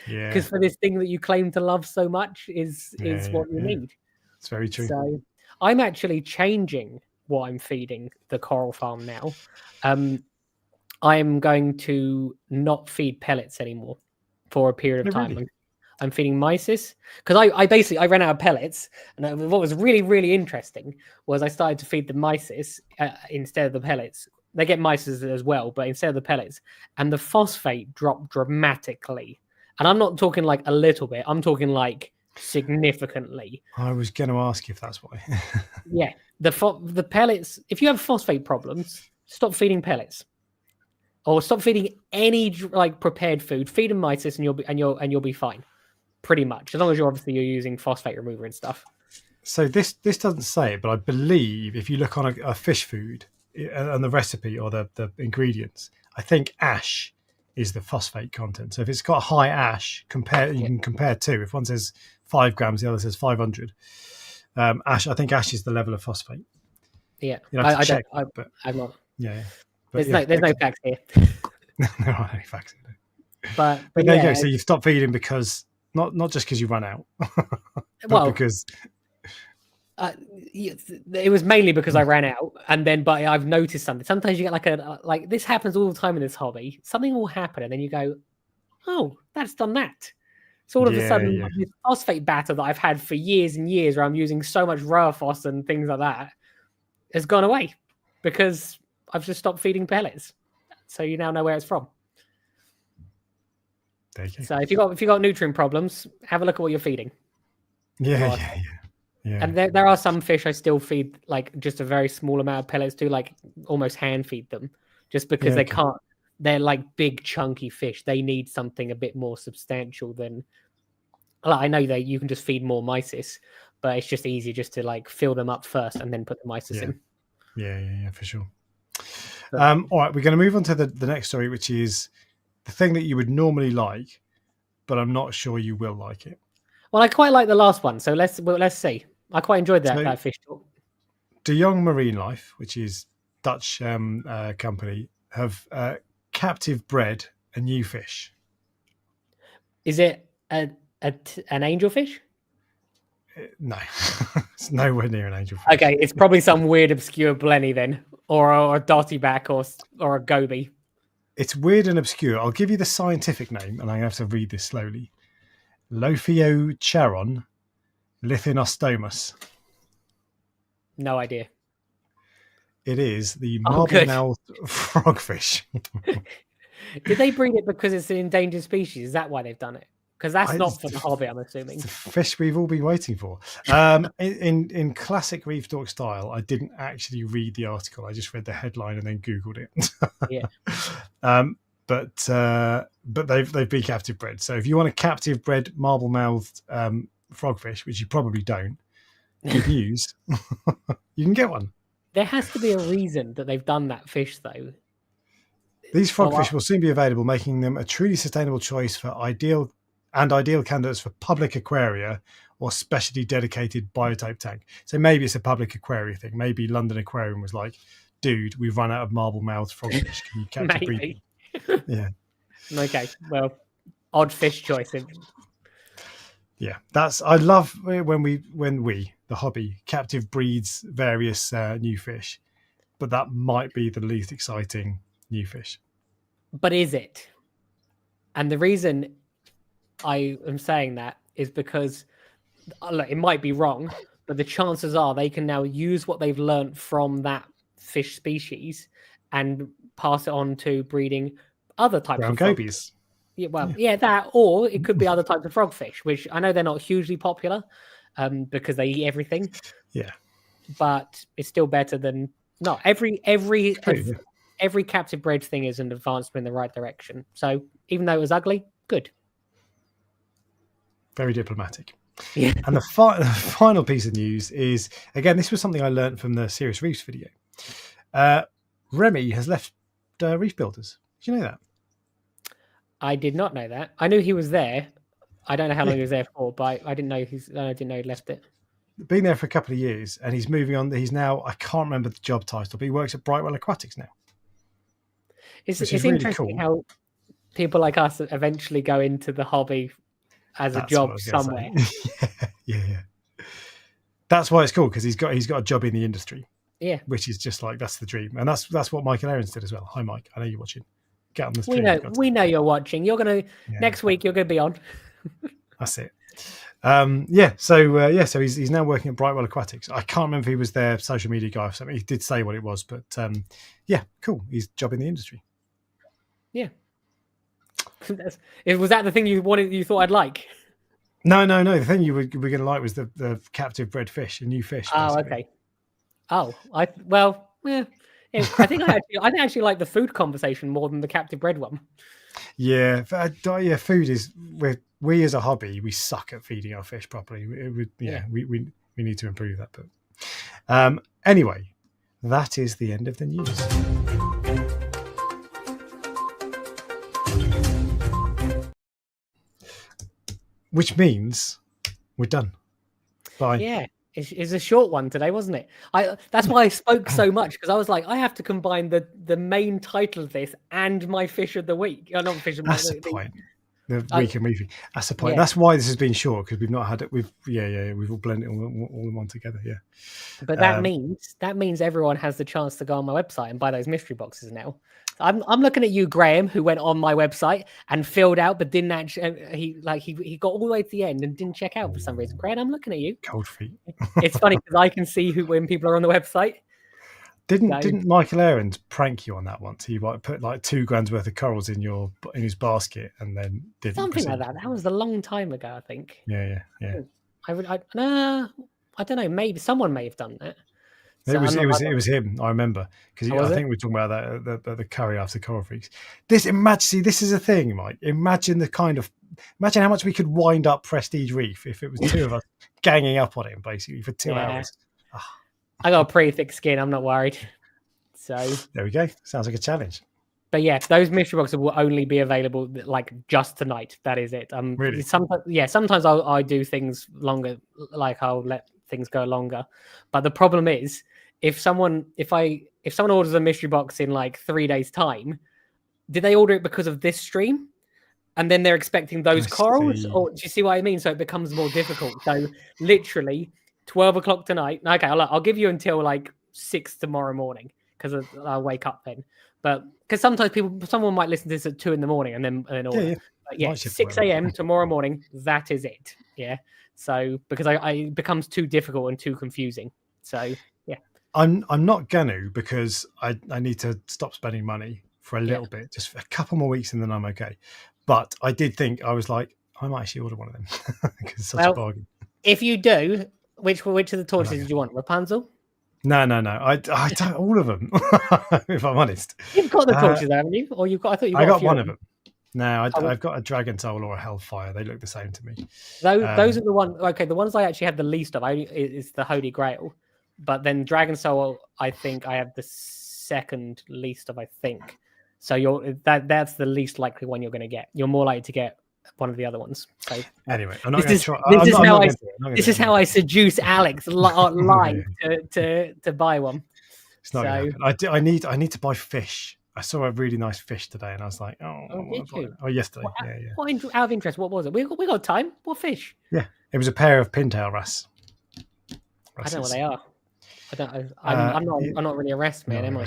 Because for this thing that you claim to love so much is what you need. It's very true. So I'm actually changing what I'm feeding the coral farm now. I'm going to not feed pellets anymore for a period of time. Really? I'm feeding mysis because I ran out of pellets, and what was really, really interesting was I started to feed the mysis instead of the pellets. They get mysis as well, but instead of the pellets, and the phosphate dropped dramatically. And I'm not talking like a little bit. I'm talking like significantly. I was going to ask if that's why. The pellets. If you have phosphate problems, stop feeding pellets, or stop feeding any like prepared food. Feed them mysis, and you'll be fine. Pretty much, as long as you're using phosphate remover and stuff. So this doesn't say it, but I believe if you look on a fish food and the recipe or the ingredients, I think ash is the phosphate content. So if it's got a high ash, you can compare two. If one says 5 grams, the other says 500. Ash, I think ash is the level of phosphate. Yeah, I'm not. Yeah. There's no facts here. There aren't any facts here. But there you go. So you stop feeding because not just because you run out, but because it was mainly because I ran out, but I've noticed something. Sometimes you get like this happens all the time in this hobby. Something will happen, and then you go, "Oh, that's done that." So all of a sudden, this phosphate batter that I've had for years and years, where I'm using so much Röhrphos and things like that, has gone away because I've just stopped feeding pellets. So you now know where it's from. So if you got nutrient problems, have a look at what you're feeding. Yeah. And there are some fish I still feed like just a very small amount of pellets to, like almost hand feed them, just because they can't. They're like big chunky fish. They need something a bit more substantial than. I know that you can just feed more mysis, but it's just easier just to like fill them up first and then put the mysis in. Yeah, for sure. All right, we're going to move on to the next story, which is the thing that you would normally like, but I'm not sure you will like it. Well, I quite like the last one, so let's see. I quite enjoyed that fish talk. De Jong Marine Life, which is Dutch company, have captive bred a new fish. Is it an angelfish? No, it's nowhere near an angelfish. Okay, it's probably some weird obscure blenny then, or a dotty back, or a goby. It's weird and obscure. I'll give you the scientific name, and I'm going to have to read this slowly. Lophiocharon lithinostomus. No idea. It is the marble-mouthed frogfish. Did they breed it because it's an endangered species? Is that why they've done it? Because that's not for the hobby, I'm assuming. It's the fish we've all been waiting for. In classic Reef Dork style, I didn't actually read the article. I just read the headline and then Googled it. Yeah. But they've been captive bred. So if you want a captive bred marble-mouthed frogfish, which you probably don't, good news, you can get one. There has to be a reason that they've done that fish, though. These frogfish will soon be available, making them a truly sustainable choice for ideal candidates for public aquaria or specially dedicated biotype tank. So maybe it's a public aquaria thing. Maybe London Aquarium was like, dude, we've run out of marble-mouthed frogfish. Can you capture breed? Yeah. Okay. Well, odd fish choice. Yeah, I love when the hobby captive breeds various new fish, but that might be the least exciting new fish. But is it? And the reason I am saying that is because look, it might be wrong, but the chances are they can now use what they've learned from that fish species and pass it on to breeding other types brown of gobies. That, or it could be other types of frogfish, which I know they're not hugely popular because they eat everything. Yeah, but it's still better than not. Every captive bred thing is an advancement in the right direction. So even though it was ugly, good. Very diplomatic. Yeah. And the final piece of news is, again, this was something I learned from the Serious Reefs video. Remy has left Reef Builders. Did you know that? I did not know that. I knew he was there. I don't know how long he was there for, but I didn't know he left it. Been there for a couple of years, and he's moving on. He's now, I can't remember the job title, but he works at Brightwell Aquatics now. It's really interesting how people like us eventually go into the hobby as a job somewhere. Yeah. That's why it's cool, because he's got a job in the industry. Yeah, which is just like, that's the dream, and that's what Michael Aarons did as well. Hi, Mike. I know you're watching. Get on the stream. We know you're watching. You're gonna next week. You're gonna be on. That's it. So he's now working at Brightwell Aquatics. I can't remember if he was their social media guy or something. He did say what it was, but cool. He's job in the industry. Yeah. Was that the thing you thought I'd like? No. The thing you were going to like was the captive bred fish, a new fish. Oh, basically. Okay. I think I actually like the food conversation more than the captive bred one. Yeah, food is we as a hobby, we suck at feeding our fish properly. We need to improve that. But anyway, that is the end of the news. Which means we're done. Bye. Yeah. It's a short one today, wasn't it? That's why I spoke so much, because I was like, I have to combine the main title of this and my fish of the week. Not fish of the week. That's the point. The week and reefing. That's the point. Yeah. That's why this has been short, because we've not had it. We've all blended it all in one together. Yeah. But that means everyone has the chance to go on my website and buy those mystery boxes now. I'm looking at you, Graham, who went on my website and filled out, but didn't actually. He got all the way to the end and didn't check out for some reason. Graham, I'm looking at you. Cold feet. It's funny because I can see when people are on the website. Didn't Michael Aarons prank you on that once? He put like $2,000 worth of corals in his basket and then didn't something like that. That was a long time ago, I think. Yeah. I don't know. Maybe someone may have done that. So it was him. I remember, because I think we're talking about that the curry after coral freaks. This is a thing, Mike. Imagine the kind of imagine how much we could wind up Prestige Reef if it was two of us ganging up on him basically for 2 hours. I got a pretty thick skin. I'm not worried. So there we go. Sounds like a challenge. But yeah, those mystery boxes will only be available like just tonight. That is it. Really? Sometimes I do things longer, like I'll let things go longer. But the problem is, if someone orders a mystery box in like 3 days' time, did they order it because of this stream? And then they're expecting those corals, or do you see what I mean? So it becomes more difficult. So literally 12 o'clock tonight. Okay, I'll give you until like 6 tomorrow morning because I'll wake up then. But because sometimes someone might listen to this at 2 in the morning and then order. Yeah, 6 a.m. tomorrow morning. That is it. Yeah. So because it becomes too difficult and too confusing. So yeah. I'm not gonna because I need to stop spending money for a little bit, just a couple more weeks and then I'm okay. But I did think, I was like, I might actually order one of them because it's such a bargain. If you do, which of the tortoises did you want? Rapunzel? No. I don't all of them. If I'm honest, you've got the tortoises, haven't you? Or you've got? I thought you. I got one of them. No, I've got a dragon soul or a hellfire. They look the same to me. Those are the ones. Okay, the ones I actually have the least of is the Holy Grail, but then dragon soul, I think I have the second least of. I think so. That's the least likely one you're going to get. You're more likely to get one of the other ones. So anyway, I'm not going to try. This is how I seduce Alex live to buy one. It's not going to happen. I need to buy fish. I saw a really nice fish today, and I was like, yesterday. Out of interest, what was it? We got time. What fish? Yeah, it was a pair of pintail wrasse. I don't know what they are. I'm not really a wrasse man, am I?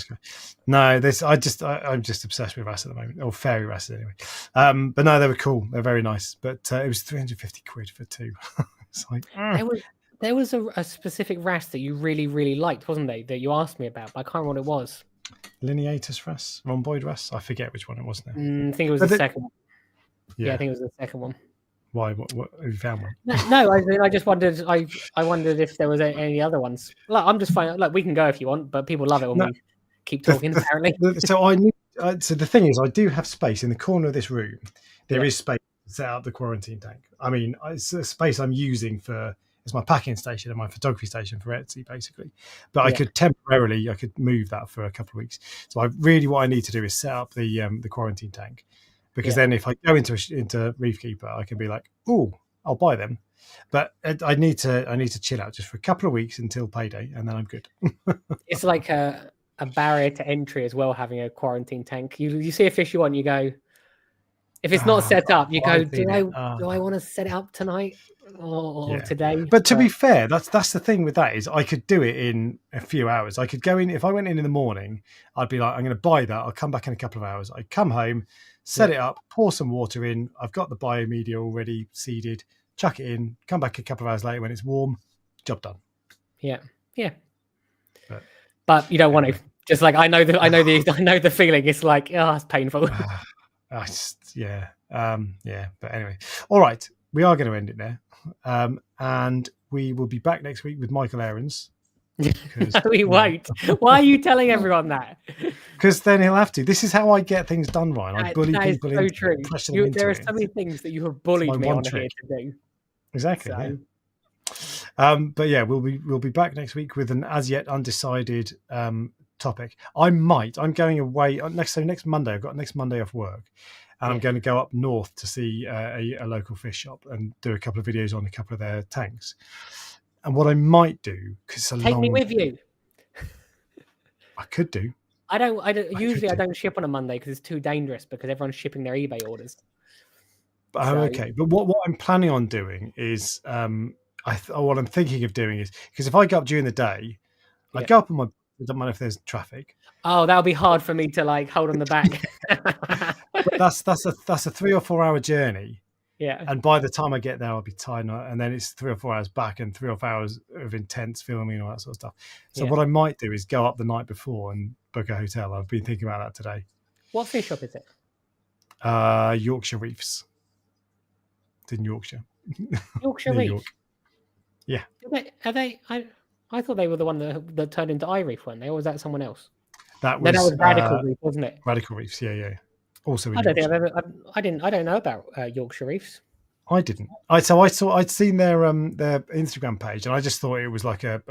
No, I'm just obsessed with wrasse at the moment, or fairy wrasse anyway. But no, they were cool. They're very nice. But it was 350 quid for two. It's like there was a specific wrasse that you really, really liked, wasn't there? That you asked me about, but I can't remember what it was. Lineatus wrasse, rhomboid wrasse. I forget which one it was now. I think it was the second one. Yeah, I think it was the second one. Why? What have you found one? No, I just wondered. I wondered if there was any other ones. Look, I'm just fine. Look, we can go if you want, but people love it when we keep talking. Apparently. So the thing is, I do have space in the corner of this room. There is space to set up the quarantine tank. I mean, it's a space I'm using it's my packing station and my photography station for Etsy, basically. But I could temporarily, move that for a couple of weeks. So what I need to do is set up the quarantine tank. Because then if I go into Reefkeeper, I can be like, oh, I'll buy them. But I need to chill out just for a couple of weeks until payday, and then I'm good. It's like a barrier to entry as well, having a quarantine tank. You see a fish you want, you go, if it's not set up, you go, do I want to set it up tonight or today? But to be fair, that's the thing with that is I could do it in a few hours. I could go in, if I went in the morning, I'd be like, I'm going to buy that. I'll come back in a couple of hours. I come home, set it up, pour some water in. I've got the biomedia already seeded, chuck it in, come back a couple of hours later when it's warm, job done. Yeah. But you don't want to. Just like I know the feeling. It's like, it's painful. But anyway, all right, we are going to end it there, and we will be back next week with Michael Aarons. No, we won't. Why are you telling everyone that? Because then he'll have to. This is how I get things done, Ryan. I bully people so true. There are so many things that you have bullied me on here to do. Exactly. So. But yeah, we'll be back next week with an as yet undecided topic. I'm going away next Monday. I've got next Monday off work, and I'm going to go up north to see a local fish shop and do a couple of videos on a couple of their tanks. And what I might do, because take me with you. I could do. I don't. Usually, I don't ship on a Monday because it's too dangerous because everyone's shipping their eBay orders. Okay. But what I'm planning on doing is, what I'm thinking of doing is, because if I go up during the day, I go up on my. It doesn't matter if there's traffic. Oh, that'll be hard for me to like hold on the back. that's a 3 or 4 hour journey. Yeah. And by the time I get there, I'll be tired, and then it's 3 or 4 hours back and 3 or 4 hours of intense filming and all that sort of stuff. So what I might do is go up the night before and book a hotel. I've been thinking about that today. What fish shop is it? Yorkshire Reefs. It's in Yorkshire. Yorkshire Reef. York. Yeah. Are they? I thought they were the one that turned into iReef, weren't they? Or was that someone else? That was Radical Reef, wasn't it? Radical Reefs, yeah. Also in I don't think Yorkshire. I don't know about Yorkshire Reefs. I didn't. I'd seen their Instagram page, and I just thought it was like an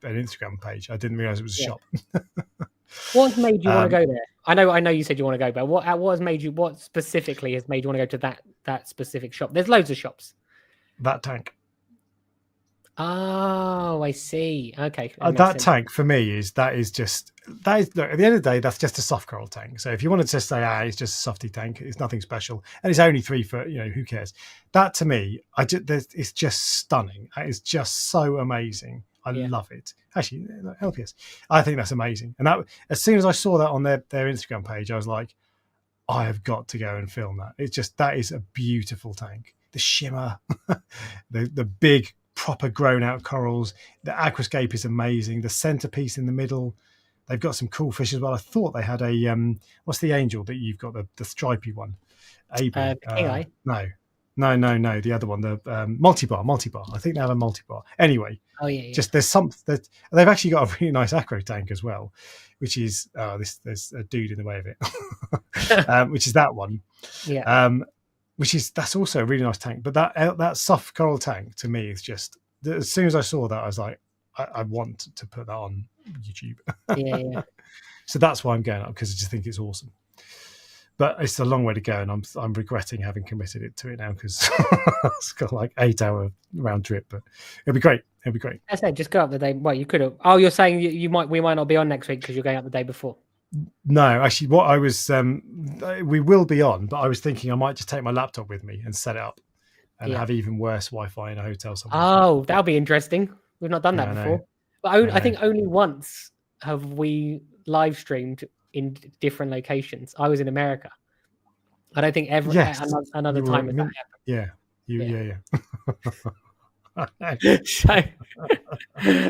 Instagram page. I didn't realize it was a Yeah. shop. What made you want to go there? I know you said you want to go, but what specifically has made you want to go to that specific shop? There's loads of shops. That tank. Oh, I see. Okay, That tank for me is look, at the end of the day, that's just a soft coral tank. So if you wanted to say, it's just a softy tank, it's nothing special, and it's only 3 foot, who cares? That to me, it's just stunning. It's just so amazing. I love it. Actually, LPS, I think that's amazing. And that, as soon as I saw that on their Instagram page, I was like, I have got to go and film that. That is a beautiful tank. The shimmer, the big, proper grown out corals. The aquascape is amazing. The centerpiece in the middle. They've got some cool fish as well. I thought they had a what's the angel that you've got, the stripy one? King eye? No. The other one, the multi-bar. I think they have a multi-bar. Anyway, just there's something that they've actually got a really nice acro tank as well, which is there's a dude in the way of it, which is that one. Yeah. That's also a really nice tank. But that soft coral tank to me is just, as soon as I saw that, I was like, I want to put that on YouTube. Yeah. So that's why I'm going up, because I just think it's awesome. But it's a long way to go, and I'm regretting having committed it to it now, because it's got like 8-hour round trip. But it'll be great. I said just go up the day. Well, you could have. Oh, you're saying we might not be on next week because you're going up the day before. No, actually, what I was we will be on, but I was thinking I might just take my laptop with me and set it up, and have even worse Wi-Fi in a hotel somewhere. Oh, that'll be interesting. We've not done that before. But I think only once have we live streamed in different locations. I was in America. I don't think another time has that happened. So,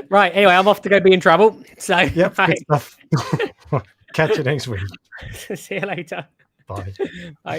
right. Anyway, I'm off to go be in trouble. So, yep, good stuff. Catch you next week. See you later. Bye. Bye.